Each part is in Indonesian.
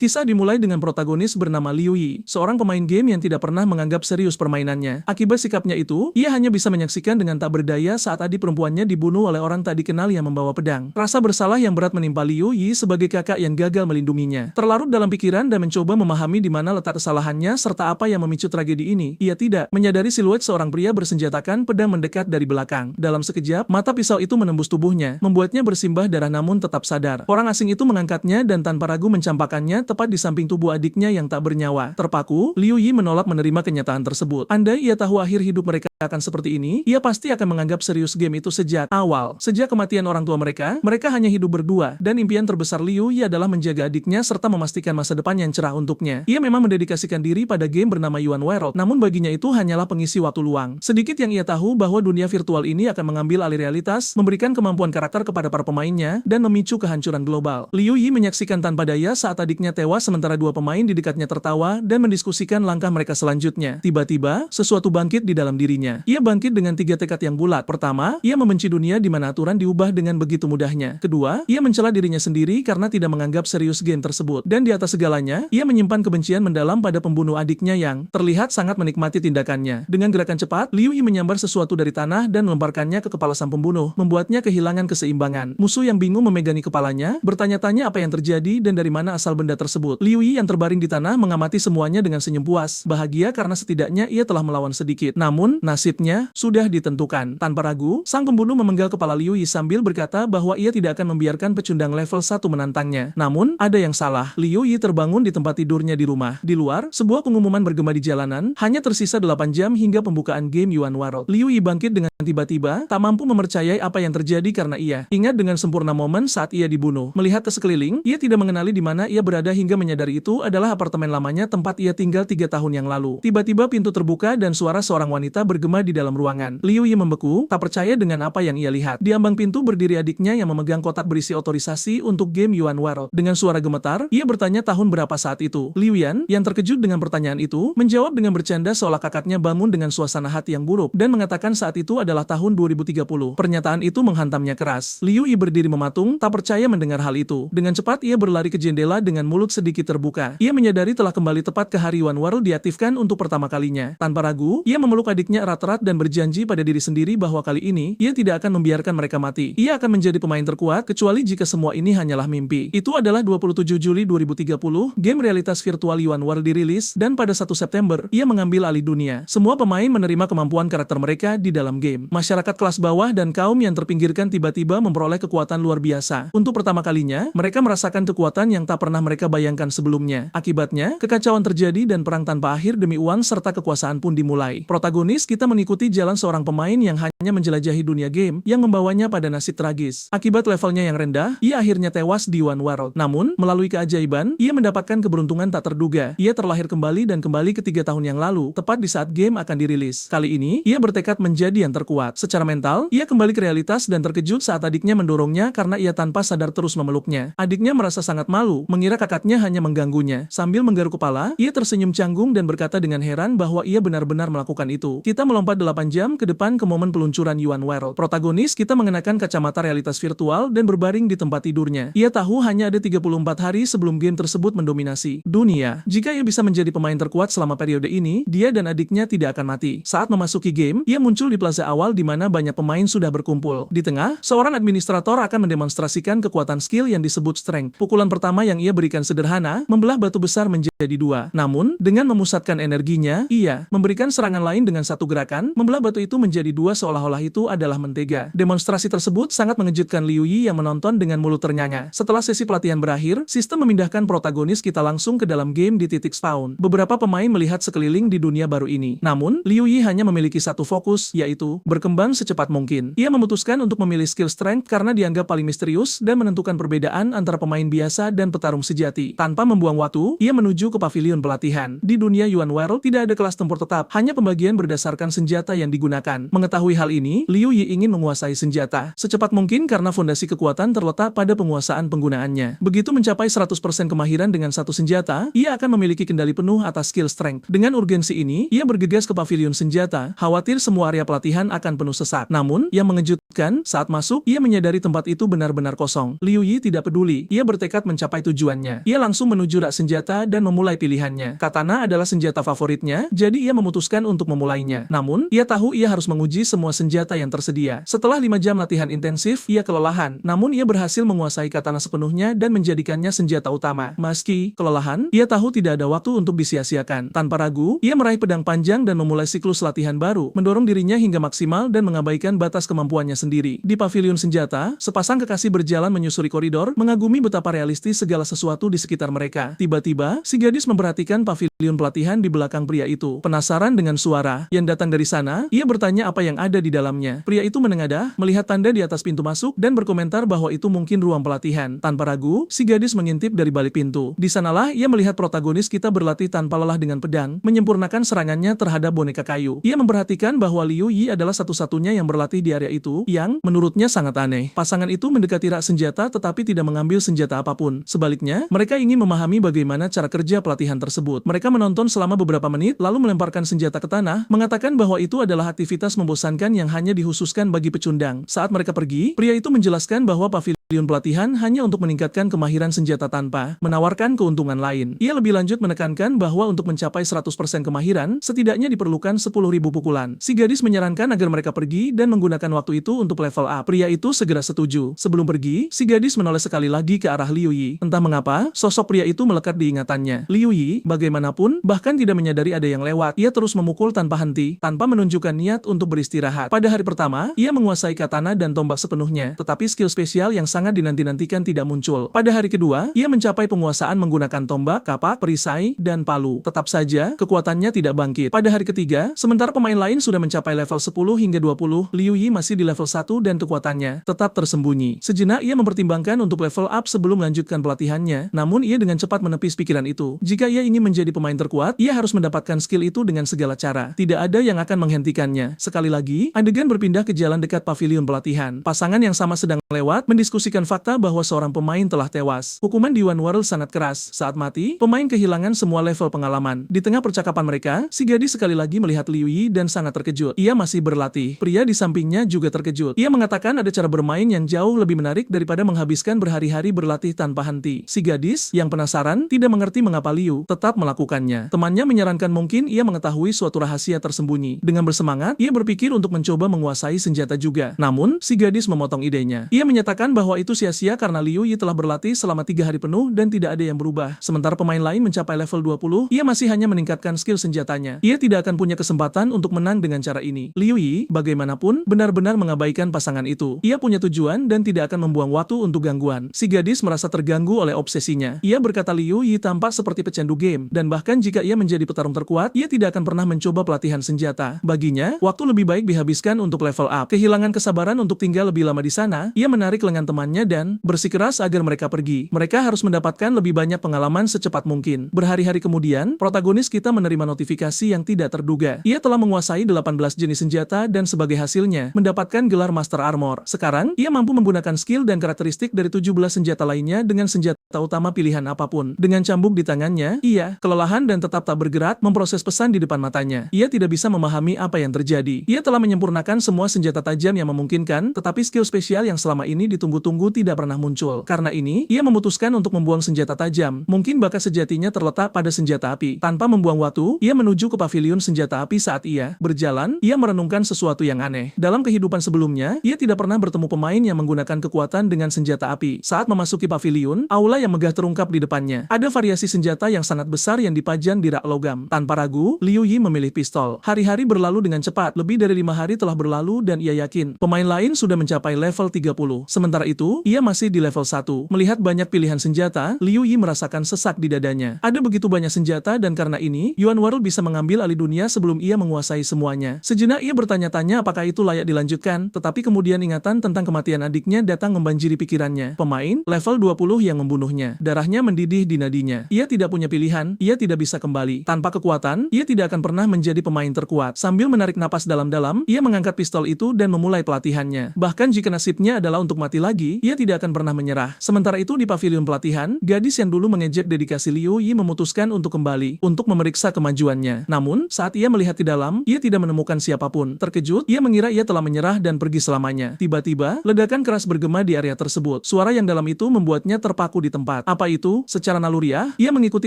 Kisah dimulai dengan protagonis bernama Liu Yi, seorang pemain game yang tidak pernah menganggap serius permainannya. Akibat sikapnya itu, ia hanya bisa menyaksikan dengan tak berdaya saat adik perempuannya dibunuh oleh orang tak dikenal yang membawa pedang. Rasa bersalah yang berat menimpa Liu Yi sebagai kakak yang gagal melindunginya. Terlarut dalam pikiran dan mencoba memahami di mana letak kesalahannya serta apa yang memicu tragedi ini, ia tidak menyadari siluet seorang pria bersenjatakan pedang mendekat dari belakang. Dalam sekejap, mata pisau itu menembus tubuhnya, membuatnya bersimbah darah namun tetap sadar. Orang asing itu mengangkatnya dan tanpa ragu mencampakkannya tepat di samping tubuh adiknya yang tak bernyawa. Terpaku, Liu Yi menolak menerima kenyataan tersebut. Andai ia tahu akhir hidup mereka akan seperti ini, ia pasti akan menganggap serius game itu sejak awal. Sejak kematian orang tua mereka hanya hidup berdua, dan impian terbesar Liu Yi adalah menjaga adiknya serta memastikan masa depan yang cerah untuknya. Ia memang mendedikasikan diri pada game bernama Yuan World, namun baginya itu hanyalah pengisi waktu luang. Sedikit yang ia tahu bahwa dunia virtual ini akan mengambil alih realitas, memberikan kemampuan karakter kepada para pemainnya, dan memicu kehancuran global. Liu Yi menyaksikan tanpa daya saat adiknya tewas sementara dua pemain di dekatnya tertawa dan mendiskusikan langkah mereka selanjutnya. Tiba-tiba, sesuatu bangkit di dalam dirinya. Ia bangkit dengan 3 tekad yang bulat. Pertama, ia membenci dunia di mana aturan diubah dengan begitu mudahnya. Kedua, ia mencela dirinya sendiri karena tidak menganggap serius game tersebut. Dan di atas segalanya, ia menyimpan kebencian mendalam pada pembunuh adiknya yang terlihat sangat menikmati tindakannya. Dengan gerakan cepat, Liu Yi menyambar sesuatu dari tanah dan melemparkannya ke kepala sang pembunuh, membuatnya kehilangan keseimbangan. Musuh yang bingung memegangi kepalanya, bertanya-tanya apa yang terjadi dan dari mana asal benda tersebut. Liu Yi yang terbaring di tanah mengamati semuanya dengan senyum puas, bahagia karena setidaknya ia telah melawan sedikit. Namun, nasibnya sudah ditentukan. Tanpa ragu, sang pembunuh memenggal kepala Liu Yi sambil berkata bahwa ia tidak akan membiarkan pecundang level 1 menantangnya. Namun, ada yang salah. Liu Yi terbangun di tempat tidurnya di rumah. Di luar, sebuah pengumuman bergema di jalanan, hanya tersisa 8 jam hingga pembukaan game Yuan World. Liu Yi bangkit dengan tiba-tiba, tak mampu mempercayai apa yang terjadi karena ia ingat dengan sempurna momen saat ia dibunuh. Melihat ke sekeliling, ia tidak mengenali di mana ia berada hingga menyadari itu adalah apartemen lamanya tempat ia tinggal 3 tahun yang lalu. Tiba-tiba pintu terbuka dan suara seorang wanita bergema di dalam ruangan. Liu Yi membeku, tak percaya dengan apa yang ia lihat. Di ambang pintu berdiri adiknya yang memegang kotak berisi otorisasi untuk game Yuan World. Dengan suara gemetar, ia bertanya tahun berapa saat itu. Liu Yan, yang terkejut dengan pertanyaan itu, menjawab dengan bercanda seolah kakaknya bangun dengan suasana hati yang buruk, dan mengatakan saat itu adalah tahun 2030. Pernyataan itu menghantamnya keras. Liu Yi berdiri mematung, tak percaya mendengar hal itu. Dengan cepat ia berlari ke jendela dengan mulut sedikit terbuka. Ia menyadari telah kembali tepat ke hari Yuan World diaktifkan untuk pertama kalinya. Tanpa ragu, ia memeluk adiknya erat-erat dan berjanji pada diri sendiri bahwa kali ini, ia tidak akan membiarkan mereka mati. Ia akan menjadi pemain terkuat, kecuali jika semua ini hanyalah mimpi. Itu adalah 27 Juli 2030, game realitas virtual Yuan World dirilis, dan pada 1 September, ia mengambil alih dunia. Semua pemain menerima kemampuan karakter mereka di dalam game. Masyarakat kelas bawah dan kaum yang terpinggirkan tiba-tiba memperoleh kekuatan luar biasa. Untuk pertama kalinya, mereka merasakan kekuatan yang tak pernah mereka bayangkan sebelumnya. Akibatnya, kekacauan terjadi dan perang tanpa akhir demi uang serta kekuasaan pun dimulai. Protagonis kita mengikuti jalan seorang pemain yang hanya menjelajahi dunia game yang membawanya pada nasib tragis. Akibat levelnya yang rendah, ia akhirnya tewas di Yuan World. Namun, melalui keajaiban, ia mendapatkan keberuntungan tak terduga. Ia terlahir kembali dan kembali ke 3 tahun yang lalu, tepat di saat game akan dirilis. Kali ini, ia bertekad menjadi yang terkuat. Secara mental, ia kembali ke realitas dan terkejut saat adiknya mendorongnya karena ia tanpa sadar terus memeluknya. Adiknya merasa sangat malu, mengira kakaknya hanya mengganggunya. Sambil menggaruk kepala, ia tersenyum canggung dan berkata dengan heran bahwa ia benar-benar melakukan itu. Kita melompat 8 jam ke depan ke momen peluncuran Yuan World. Protagonis kita mengenakan kacamata realitas virtual dan berbaring di tempat tidurnya. Ia tahu hanya ada 34 hari sebelum game tersebut mendominasi dunia. Jika ia bisa menjadi pemain terkuat selama periode ini, dia dan adiknya tidak akan mati. Saat memasuki game, ia muncul di plaza awal di mana banyak pemain sudah berkumpul. Di tengah, seorang administrator akan mendemonstrasikan kekuatan skill yang disebut strength. Pukulan pertama yang ia berikan sederhana, membelah batu besar menjadi 2. Namun, dengan memusatkan energinya, ia memberikan serangan lain dengan satu gerakan, membelah batu itu menjadi 2 seolah-olah itu adalah mentega. Demonstrasi tersebut sangat mengejutkan Liu Yi yang menonton dengan mulut ternyanya. Setelah sesi pelatihan berakhir, sistem memindahkan protagonis kita langsung ke dalam game di titik spawn. Beberapa pemain melihat sekeliling di dunia baru ini. Namun, Liu Yi hanya memiliki satu fokus, yaitu berkembang secepat mungkin. Ia memutuskan untuk memilih skill strength karena dianggap paling misterius dan menentukan perbedaan antara pemain biasa dan petarung sejati. Tanpa membuang waktu, ia menuju ke pavilion pelatihan. Di dunia Yuan World tidak ada kelas tempur tetap, hanya pembagian berdasarkan senjata yang digunakan. Mengetahui hal ini, Liu Yi ingin menguasai senjata secepat mungkin karena fondasi kekuatan terletak pada penguasaan penggunaannya. Begitu mencapai 100% kemahiran dengan satu senjata, ia akan memiliki kendali penuh atas skill strength. Dengan urgensi ini, ia bergegas ke pavilion senjata, khawatir semua area pelatihan kelihatan akan penuh sesak. Namun, yang mengejutkan, saat masuk, ia menyadari tempat itu benar-benar kosong. Liu Yi tidak peduli, ia bertekad mencapai tujuannya. Ia langsung menuju rak senjata dan memulai pilihannya. Katana adalah senjata favoritnya, jadi ia memutuskan untuk memulainya. Namun, ia tahu ia harus menguji semua senjata yang tersedia. Setelah 5 jam latihan intensif, ia kelelahan. Namun, ia berhasil menguasai katana sepenuhnya dan menjadikannya senjata utama. Meski kelelahan, ia tahu tidak ada waktu untuk disia-siakan. Tanpa ragu, ia meraih pedang panjang dan memulai siklus latihan baru, mendorong dirinya hingga maksimal dan mengabaikan batas kemampuannya sendiri. Di pavilion senjata, sepasang kekasih berjalan menyusuri koridor, mengagumi betapa realistis segala sesuatu di sekitar mereka. Tiba-tiba, si gadis memperhatikan pavilion pelatihan di belakang pria itu. Penasaran dengan suara yang datang dari sana, ia bertanya apa yang ada di dalamnya. Pria itu menengadah, melihat tanda di atas pintu masuk, dan berkomentar bahwa itu mungkin ruang pelatihan. Tanpa ragu, si gadis mengintip dari balik pintu. Di sanalah ia melihat protagonis kita berlatih tanpa lelah dengan pedang, menyempurnakan serangannya terhadap boneka kayu. Ia memperhatikan bahwa Liu Yi adalah satu-satunya yang berlatih di area itu, yang menurutnya sangat aneh. Pasangan itu mendekati rak senjata tetapi tidak mengambil senjata apapun. Sebaliknya, mereka ingin memahami bagaimana cara kerja pelatihan tersebut. Mereka menonton selama beberapa menit, lalu melemparkan senjata ke tanah, mengatakan bahwa itu adalah aktivitas membosankan yang hanya dikhususkan bagi pecundang. Saat mereka pergi, pria itu menjelaskan bahwa pavilion pelatihan hanya untuk meningkatkan kemahiran senjata tanpa menawarkan keuntungan lain. Ia lebih lanjut menekankan bahwa untuk mencapai 100% kemahiran, setidaknya diperlukan 10.000 pukulan. Si gadis menyarankan agar mereka pergi dan menggunakan waktu itu untuk level up. Pria itu segera setuju. Sebelum pergi, si gadis menoleh sekali lagi ke arah Liu Yi. Entah mengapa, sosok pria itu melekat di ingatannya. Liu Yi, bagaimanapun, bahkan tidak menyadari ada yang lewat. Ia terus memukul tanpa henti, tanpa menunjukkan niat untuk beristirahat. Pada hari pertama, ia menguasai katana dan tombak sepenuhnya, tetapi skill spesial yang sangat dinanti-nantikan tidak muncul. Pada hari kedua, ia mencapai penguasaan menggunakan tombak, kapak, perisai, dan palu. Tetap saja, kekuatannya tidak bangkit. Pada hari ketiga, sementara pemain lain sudah mencapai level 10 hingga 20, Liu Yi masih di level 1 dan kekuatannya tetap tersembunyi. Sejenak ia mempertimbangkan untuk level up sebelum melanjutkan pelatihannya, namun ia dengan cepat menepis pikiran itu. Jika ia ingin menjadi pemain terkuat, ia harus mendapatkan skill itu dengan segala cara. Tidak ada yang akan menghentikannya. Sekali lagi, adegan berpindah ke jalan dekat pavilion pelatihan. Pasangan yang sama sedang lewat, mendiskusikan fakta bahwa seorang pemain telah tewas. Hukuman di One World sangat keras. Saat mati, pemain kehilangan semua level pengalaman. Di tengah percakapan mereka, si gadis sekali lagi melihat Liu Yi dan sangat terkejut. Ia masih berlatih. Pria di sampingnya juga terkejut. Ia mengatakan ada cara bermain yang jauh lebih menarik daripada menghabiskan berhari-hari berlatih tanpa henti. Si gadis, yang penasaran, tidak mengerti mengapa Liu tetap melakukannya. Temannya menyarankan mungkin ia mengetahui suatu rahasia tersembunyi. Dengan bersemangat, ia berpikir untuk mencoba menguasai senjata juga. Namun, si gadis memotong idenya. Ia menyatakan bahwa itu sia-sia karena Liu Yi telah berlatih selama 3 hari penuh dan tidak ada yang berubah. Sementara pemain lain mencapai level 20, ia masih hanya meningkatkan skill senjatanya. Ia tidak akan punya kesempatan untuk menang dengan cara ini. Liu Yi, bagaimanapun, benar-benar mengabaikan pasangan itu. Ia punya tujuan dan tidak akan membuang waktu untuk gangguan. Si gadis merasa terganggu oleh obsesinya. Ia berkata Liu Yi tampak seperti pecandu game, dan bahkan jika ia menjadi petarung terkuat, ia tidak akan pernah mencoba pelatihan senjata. Baginya, waktu lebih baik dihabiskan untuk level up. Kehilangan kesabaran untuk tinggal lebih lama di sana, ia menarik lengan temannya dan bersikeras agar mereka pergi. Mereka harus mendapatkan lebih banyak pengalaman secepat mungkin. Berhari-hari kemudian, protagonis kita menerima notifikasi yang tidak terduga. Ia telah menguasai 18 jenis senjata dan sebagai hasilnya, mendapatkan gelar Master Armor. Sekarang, ia mampu menggunakan skill dan karakteristik dari 17 senjata lainnya dengan senjata utama pilihan apapun. Dengan cambuk di tangannya, ia kelelahan dan tetap tak bergerak memproses pesan di depan matanya. Ia tidak bisa memahami apa yang terjadi. Ia telah menyempurnakan semua senjata tajam yang memungkinkan, tetapi skill spesial yang selama ini ditunggu-tunggu tidak pernah muncul. Karena ini, ia memutuskan untuk membuang senjata tajam. Mungkin bakat sejatinya terletak pada senjata api. Tanpa membuang waktu, ia menuju ke pavilion senjata api. Saat ia berjalan, ia merenungkan sesuatu yang aneh. Dalam kehidupan sebelumnya, ia tidak pernah bertemu pemain yang menggunakan kekuatan dengan senjata api. Saat memasuki pavilion, aula yang megah terungkap di depannya. Ada variasi senjata yang sangat besar yang dipajang di rak logam. Tanpa ragu, Liu Yi memilih pistol. Hari-hari berlalu dengan cepat. Lebih dari 5 hari telah berlalu dan ia yakin pemain lain sudah mencapai level 30. Sementara itu, ia masih di level 1. Melihat banyak pilihan senjata, Liu Yi merasakan sesak di dadanya. Ada begitu banyak senjata dan karena ini, Yuan World bisa mengambil alih dunia sebelum ia menguasai semuanya. Sejenak ia bertanya-tanya apakah itu layak dilanjutkan, tetapi kemudian ingatan tentang kematian adiknya datang membanjiri pikirannya. Pemain level 20 yang membunuhnya. Darahnya mendidih di nadinya. Ia tidak punya pilihan, ia tidak bisa kembali. Tanpa kekuatan, ia tidak akan pernah menjadi pemain terkuat. Sambil menarik napas dalam-dalam, ia mengangkat pistol itu dan memulai pelatihannya. Bahkan jika nasibnya adalah untuk mati lagi, Yi, ia tidak akan pernah menyerah. Sementara itu di pavilion pelatihan, gadis yang dulu mengejek dedikasi Liu Yi memutuskan untuk kembali, untuk memeriksa kemajuannya. Namun, saat ia melihat di dalam, ia tidak menemukan siapapun. Terkejut, ia mengira ia telah menyerah dan pergi selamanya. Tiba-tiba, ledakan keras bergema di area tersebut. Suara yang dalam itu membuatnya terpaku di tempat. Apa itu? Secara naluriah, ia mengikuti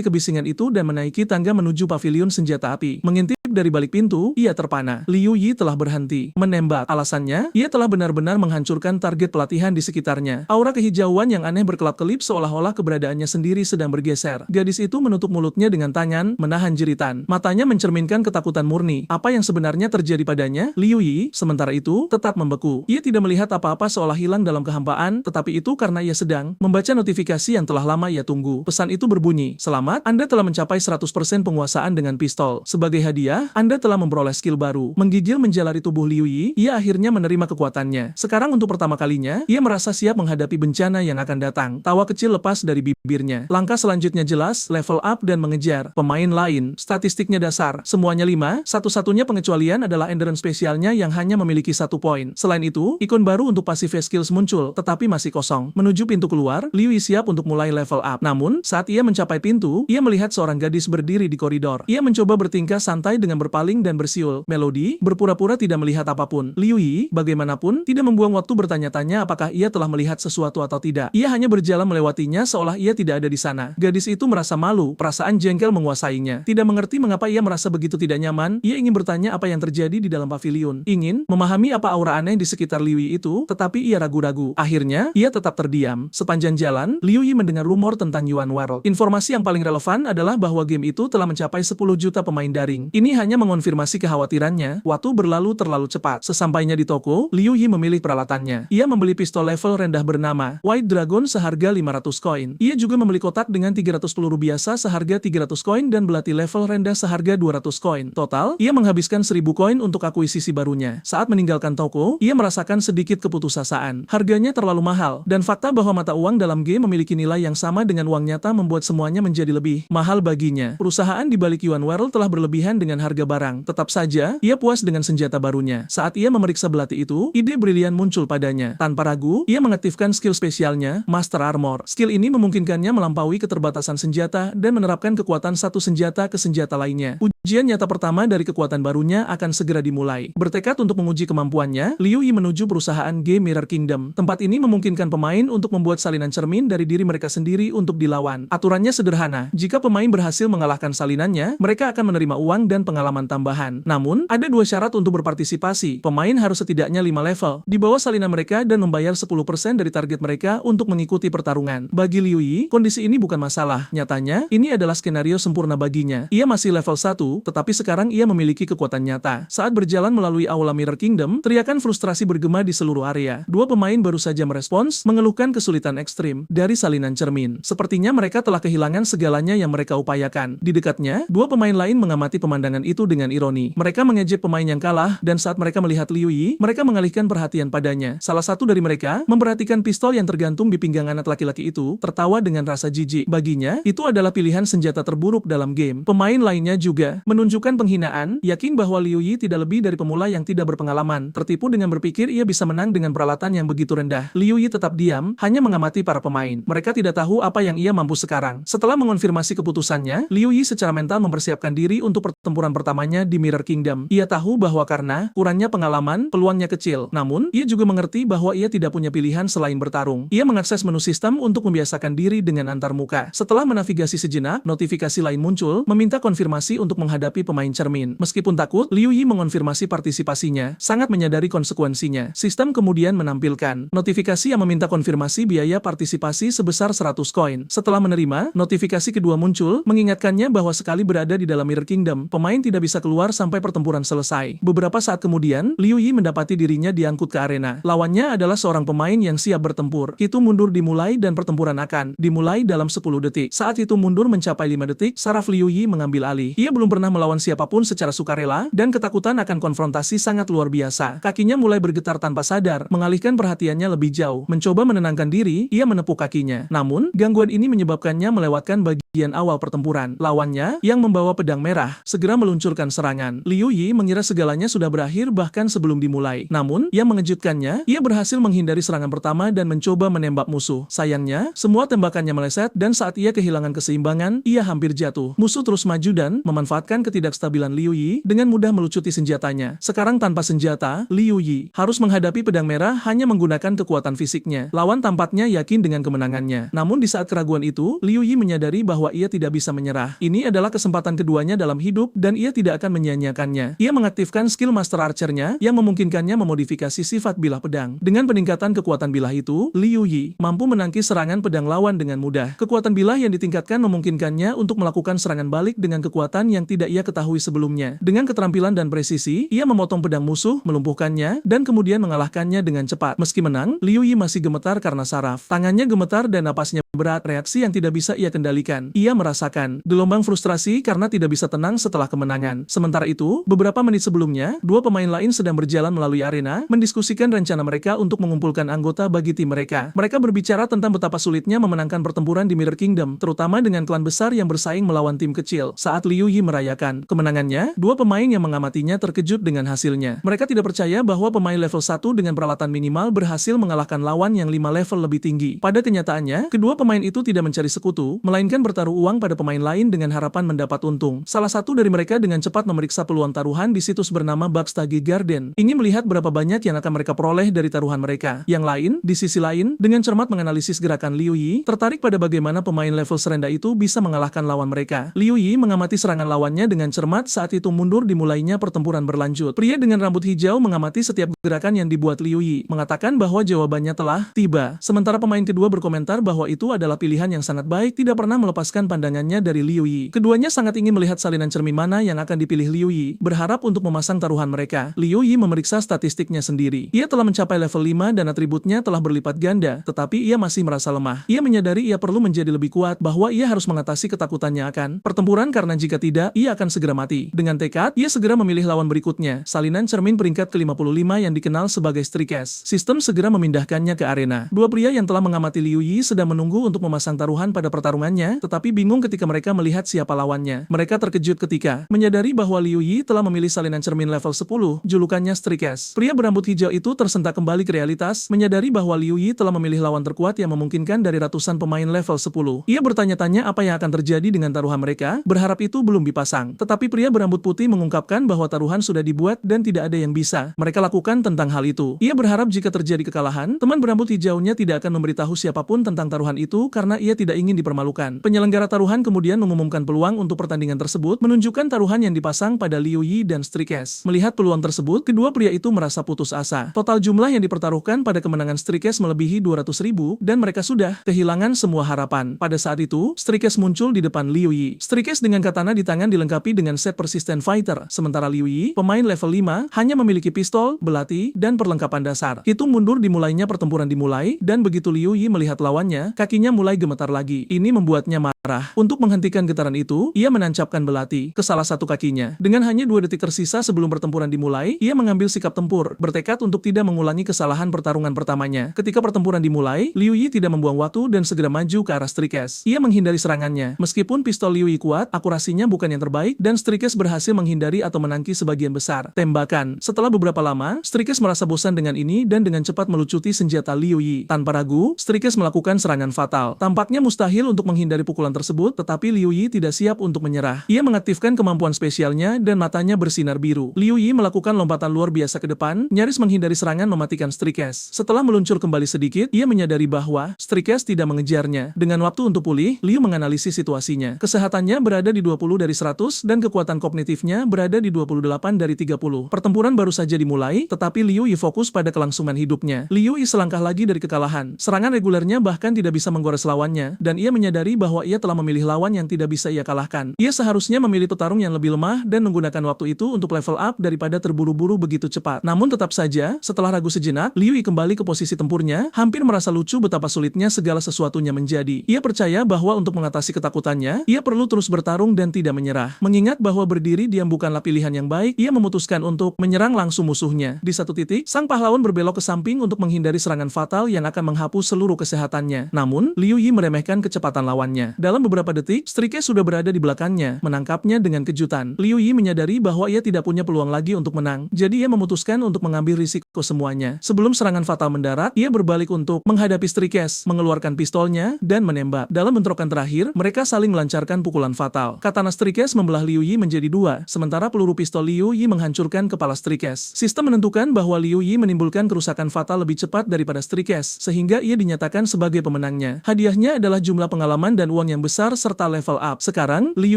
kebisingan itu dan menaiki tangga menuju pavilion senjata api. Mengintip dari balik pintu, ia terpana. Liu Yi telah berhenti menembak. Alasannya, ia telah benar-benar menghancurkan target pelatihan di sekitarnya. Aura kehijauan yang aneh berkelap-kelip seolah-olah keberadaannya sendiri sedang bergeser. Gadis itu menutup mulutnya dengan tangan, menahan jeritan. Matanya mencerminkan ketakutan murni. Apa yang sebenarnya terjadi padanya? Liu Yi, sementara itu, tetap membeku. Ia tidak melihat apa-apa seolah hilang dalam kehampaan, tetapi itu karena ia sedang membaca notifikasi yang telah lama ia tunggu. Pesan itu berbunyi, "Selamat, Anda telah mencapai 100% penguasaan dengan pistol. Sebagai hadiah, Anda telah memperoleh skill baru." Menggigil menjalari tubuh Liu Yi, ia akhirnya menerima kekuatannya. Sekarang untuk pertama kalinya, ia merasa siap menghadapi bencana yang akan datang. Tawa kecil lepas dari bibirnya. Langkah selanjutnya jelas, level up dan mengejar pemain lain. Statistiknya dasar, semuanya 5, satu-satunya pengecualian adalah endurance spesialnya yang hanya memiliki 1 poin. Selain itu, ikon baru untuk passive skills muncul, tetapi masih kosong. Menuju pintu keluar, Liu Yi siap untuk mulai level up. Namun, saat ia mencapai pintu, ia melihat seorang gadis berdiri di koridor. Ia mencoba bertingkah santai dengan berpaling dan bersiul. Melodi, berpura-pura tidak melihat apapun. Liu Yi, bagaimanapun, tidak membuang waktu bertanya-tanya apakah ia telah melihat sesuatu atau tidak. Ia hanya berjalan melewatinya seolah ia tidak ada di sana. Gadis itu merasa malu, perasaan jengkel menguasainya. Tidak mengerti mengapa ia merasa begitu tidak nyaman, ia ingin bertanya apa yang terjadi di dalam pavilion. Ingin memahami apa aura aneh di sekitar Liu Yi itu, tetapi ia ragu-ragu. Akhirnya, ia tetap terdiam. Sepanjang jalan, Liu Yi mendengar rumor tentang Yuan World. Informasi yang paling relevan adalah bahwa game itu telah mencapai 10 juta pemain daring. Ini hanya mengonfirmasi kekhawatirannya. Waktu berlalu terlalu cepat. Sesampainya di toko, Liu Yi memilih peralatannya. Ia membeli pistol level rendah bernama White Dragon seharga 500 koin. Ia juga membeli kotak dengan 300 peluru biasa seharga 300 koin dan belati level rendah seharga 200 koin. Total, ia menghabiskan 1000 koin untuk akuisisi barunya. Saat meninggalkan toko, ia merasakan sedikit keputusasaan. Harganya terlalu mahal, dan fakta bahwa mata uang dalam game memiliki nilai yang sama dengan uang nyata membuat semuanya menjadi lebih mahal baginya. Perusahaan di balik Yuan World telah berlebihan dengan harga barang. Tetap saja, ia puas dengan senjata barunya. Saat ia memeriksa belati itu, ide brilian muncul padanya. Tanpa ragu, ia mengaktifkan skill spesialnya, Master Armor. Skill ini memungkinkannya melampaui keterbatasan senjata dan menerapkan kekuatan satu senjata ke senjata lainnya. Ujian nyata pertama dari kekuatan barunya akan segera dimulai. Bertekad untuk menguji kemampuannya, Liu Yi menuju perusahaan game Mirror Kingdom. Tempat ini memungkinkan pemain untuk membuat salinan cermin dari diri mereka sendiri untuk dilawan. Aturannya sederhana. Jika pemain berhasil mengalahkan salinannya, mereka akan menerima uang dan pengalaman tambahan. Namun, ada 2 syarat untuk berpartisipasi. Pemain harus setidaknya 5 level di bawah salinan mereka dan membayar 10% dari target mereka untuk mengikuti pertarungan. Bagi Liu Yi, kondisi ini bukan masalah. Nyatanya, ini adalah skenario sempurna baginya. Ia masih level 1, tetapi sekarang ia memiliki kekuatan nyata. Saat berjalan melalui aula Mirror Kingdom, teriakan frustrasi bergema di seluruh area. 2 pemain baru saja merespons, mengeluhkan kesulitan ekstrim dari salinan cermin. Sepertinya mereka telah kehilangan segalanya yang mereka upayakan. Di dekatnya, 2 pemain lain mengamati pemandangan itu dengan ironi. Mereka mengejek pemain yang kalah, dan saat mereka melihat Liu Yi, mereka mengalihkan perhatian padanya. Salah satu dari mereka memperhatikan pistol yang tergantung di pinggang anak laki-laki itu, tertawa dengan rasa jijik. Baginya, itu adalah pilihan senjata terburuk dalam game. Pemain lainnya juga menunjukkan penghinaan, yakin bahwa Liu Yi tidak lebih dari pemula yang tidak berpengalaman. Tertipu dengan berpikir ia bisa menang dengan peralatan yang begitu rendah. Liu Yi tetap diam, hanya mengamati para pemain. Mereka tidak tahu apa yang ia mampu sekarang. Setelah mengonfirmasi keputusannya, Liu Yi secara mental mempersiapkan diri untuk pertempuran pertamanya di Mirror Kingdom. Ia tahu bahwa karena kurangnya pengalaman, peluangnya kecil. Namun, ia juga mengerti bahwa ia tidak punya pilihan selain bertarung. Ia mengakses menu sistem untuk membiasakan diri dengan antarmuka. Setelah menavigasi sejenak, notifikasi lain muncul, meminta konfirmasi untuk menghadapi pemain cermin. Meskipun takut, Liu Yi mengonfirmasi partisipasinya, sangat menyadari konsekuensinya. Sistem kemudian menampilkan notifikasi yang meminta konfirmasi biaya partisipasi sebesar 100 koin. Setelah menerima, notifikasi kedua muncul, mengingatkannya bahwa sekali berada di dalam Mirror Kingdom, pemain tidak bisa keluar sampai pertempuran selesai. Beberapa saat kemudian, Liu Yi mendapati dirinya diangkut ke arena. Lawannya adalah seorang pemain yang siap bertempur. Itu mundur dimulai dan pertempuran akan dimulai dalam 10 detik. Saat itu mundur mencapai 5 detik, saraf Liu Yi mengambil alih. Ia belum pernah melawan siapapun secara sukarela, dan ketakutan akan konfrontasi sangat luar biasa. Kakinya mulai bergetar tanpa sadar, mengalihkan perhatiannya lebih jauh. Mencoba menenangkan diri, ia menepuk kakinya. Namun, gangguan ini menyebabkannya melewatkan bagian awal pertempuran. Lawannya, yang membawa pedang merah, segera meluncurkan serangan. Liu Yi mengira segalanya sudah berakhir bahkan sebelum dimulai. Namun, yang mengejutkannya, ia berhasil menghindari serangan pertama dan mencoba menembak musuh. Sayangnya, semua tembakannya meleset dan saat ia kehilangan keseimbangan, ia hampir jatuh. Musuh terus maju dan memanfaatkan ketidakstabilan Liu Yi dengan mudah melucuti senjatanya. Sekarang tanpa senjata, Liu Yi harus menghadapi pedang merah hanya menggunakan kekuatan fisiknya. Lawan tampaknya yakin dengan kemenangannya. Namun di saat keraguan itu, Liu Yi menyadari bahwa ia tidak bisa menyerah. Ini adalah kesempatan keduanya dalam hidup dan ia tidak akan menyia-nyiakannya. Ia mengaktifkan skill Master Archer-nya yang memungkinkannya memodifikasi sifat bilah pedang. Dengan peningkatan kekuatan bilah itu, Liu Yi mampu menangkis serangan pedang lawan dengan mudah. Kekuatan bilah yang ditingkatkan memungkinkannya untuk melakukan serangan balik dengan kekuatan yang tidak ia ketahui sebelumnya. Dengan keterampilan dan presisi, ia memotong pedang musuh, melumpuhkannya, dan kemudian mengalahkannya dengan cepat. Meski menang, Liu Yi masih gemetar karena saraf. Tangannya gemetar dan napasnya berat, reaksi yang tidak bisa ia kendalikan. Ia merasakan gelombang frustrasi karena tidak bisa tenang setelah kemenangan. Sementara itu, beberapa menit sebelumnya, dua pemain lain sedang berjalan melalui arena, mendiskusikan rencana mereka untuk mengumpulkan anggota bagi tim mereka. Mereka berbicara tentang betapa sulitnya memenangkan pertempuran di Mirror Kingdom, terutama dengan klan besar yang bersaing melawan tim kecil. Saat Liu Yi merayakan kemenangannya, dua pemain yang mengamatinya terkejut dengan hasilnya. Mereka tidak percaya bahwa pemain level 1 dengan peralatan minimal berhasil mengalahkan lawan yang 5 level lebih tinggi. Pada kenyataannya, kedua pemain itu tidak mencari sekutu, melainkan bertaruh uang pada pemain lain dengan harapan mendapat untung. Salah satu dari mereka dengan cepat memeriksa peluang taruhan di situs bernama Bugstage Garden, ingin melihat berapa banyak yang akan mereka peroleh dari taruhan mereka. Yang lain, di sisi lain, dengan cermat menganalisis gerakan Liu Yi, tertarik pada bagaimana pemain level serendah itu bisa mengalahkan lawan mereka. Liu Yi mengamati serangan lawannya dengan cermat saat itu mundur dimulainya pertempuran berlanjut. Pria dengan rambut hijau mengamati setiap gerakan yang dibuat Liu Yi, mengatakan bahwa jawabannya telah tiba. Sementara pemain kedua berkomentar bahwa itu adalah pilihan yang sangat baik, tidak pernah melepaskan pandangannya dari Liu Yi. Keduanya sangat ingin melihat salinan cermin mana yang akan dipilih Liu Yi, berharap untuk memasang taruhan mereka. Liu Yi memeriksa statistiknya sendiri. Ia telah mencapai level 5 dan atributnya telah berlipat ganda, tetapi ia masih merasa lemah. Ia menyadari ia perlu menjadi lebih kuat, bahwa ia harus mengatasi ketakutannya akan pertempuran karena jika tidak, ia akan segera mati. Dengan tekad, ia segera memilih lawan berikutnya, salinan cermin peringkat ke-55 yang dikenal sebagai Strikes. Sistem segera memindahkannya ke arena. Dua pria yang telah mengamati Liu Yi sedang menunggu untuk memasang taruhan pada pertarungannya, tetapi bingung ketika mereka melihat siapa lawannya. Mereka terkejut ketika menyadari bahwa Liu Yi telah memilih salinan cermin level 10, julukannya Strikes. Pria berambut hijau itu tersentak kembali ke realitas, menyadari bahwa Liu Yi telah memilih lawan terkuat yang memungkinkan dari ratusan pemain level 10. Ia bertanya-tanya apa yang akan terjadi dengan taruhan mereka, berharap itu belum dipasang. Tetapi pria berambut putih mengungkapkan bahwa taruhan sudah dibuat dan tidak ada yang bisa mereka lakukan tentang hal itu. Ia berharap jika terjadi kekalahan, teman berambut hijaunya tidak akan memberitahu siapapun tentang taruhan itu karena ia tidak ingin dipermalukan. Penyelenggara taruhan kemudian mengumumkan peluang untuk pertandingan tersebut, menunjukkan taruhan yang dipasang pada Liu Yi dan Strikes. Melihat peluang tersebut, kedua pria itu merasa putus asa. Total jumlah yang dipertaruhkan pada kemenangan Strikes melebihi 200.000 dan mereka sudah kehilangan semua harapan. Pada saat itu, Strikes muncul di depan Liu Yi. Strikes dengan katana di tangan dilengkapi dengan set persistent fighter, sementara Liu Yi, pemain level 5, hanya memiliki pistol, belati, dan perlengkapan dasar. Hitung mundur dimulainya pertempuran dimulai, dan begitu Liu Yi melihat lawannya, kakinya mulai gemetar lagi. Ini membuatnya marah. Untuk menghentikan getaran itu, ia menancapkan belati ke salah satu kakinya. Dengan hanya 2 detik tersisa sebelum pertempuran dimulai, ia mengambil sikap tempur, bertekad untuk tidak mengulangi kesalahan pertarungan pertamanya. Ketika pertempuran dimulai, Liu Yi tidak membuang waktu dan segera maju ke arah Strikes. Ia menghindari serangannya. Meskipun pistol Liu Yi kuat, akurasinya bukan yang terbaik, dan Strikes berhasil menghindari atau menangkis sebagian besar tembakan. Setelah beberapa lama, Strikes merasa bosan dengan ini dan dengan cepat melucuti senjata Liu Yi. Tanpa ragu, Strikes melakukan serangan fatal. Tampaknya mustahil untuk menghindari pukulan tersebut, tetapi Liu Yi tidak siap untuk menyerah. Ia mengaktifkan kemampuan spesialnya dan matanya bersinar biru. Liu Yi melakukan lompatan luar biasa ke depan, nyaris menghindari serangan mematikan Strikes. Setelah meluncur kembali sedikit, ia menyadari bahwa Strikes tidak mengejarnya. Dengan waktu untuk pulih, Liu menganalisis situasinya. Kesehatannya berada di 20 dari 100 dan kekuatan kognitifnya berada di 28 dari 30. Pertempuran baru saja dimulai, tetapi Liu Yi fokus pada kelangsungan hidupnya. Liu Yi selangkah lagi dari kekalahan. Serangan regulernya bahkan tidak bisa menggores lawannya, dan ia menyadari bahwa ia telah memilih lawan yang tidak bisa ia kalahkan. Ia seharusnya memilih petarung yang lebih lemah dan menggunakan waktu itu untuk level up daripada terburu-buru begitu cepat. Namun tetap saja, setelah ragu sejenak, Liu Yi kembali ke posisi tempurnya, hampir merasa lucu betapa sulitnya segala sesuatunya menjadi. Ia percaya bahwa untuk mengatasi ketakutannya, ia perlu terus bertarung dan tidak menyerah. Mengingat bahwa berdiri diam bukanlah pilihan yang baik, ia memutuskan untuk menyerang langsung musuhnya. Di satu titik, sang pahlawan berbelok ke samping untuk menghindari serangan fatal yang akan menghapus seluruh kesehatannya. Namun, Liu Yi meremehkan kecepatan lawannya. Dalam Dalam beberapa detik, Strike sudah berada di belakangnya, menangkapnya dengan kejutan. Liu Yi menyadari bahwa ia tidak punya peluang lagi untuk menang, jadi ia memutuskan untuk mengambil risiko semuanya. Sebelum serangan fatal mendarat, ia berbalik untuk menghadapi Strike, mengeluarkan pistolnya, dan menembak. Dalam bentrokan terakhir, mereka saling melancarkan pukulan fatal. Katana Strike membelah Liu Yi menjadi dua, sementara peluru pistol Liu Yi menghancurkan kepala Strike. Sistem menentukan bahwa Liu Yi menimbulkan kerusakan fatal lebih cepat daripada Strike, sehingga ia dinyatakan sebagai pemenangnya. Hadiahnya adalah jumlah pengalaman dan uang yang besar serta level up. Sekarang, Liu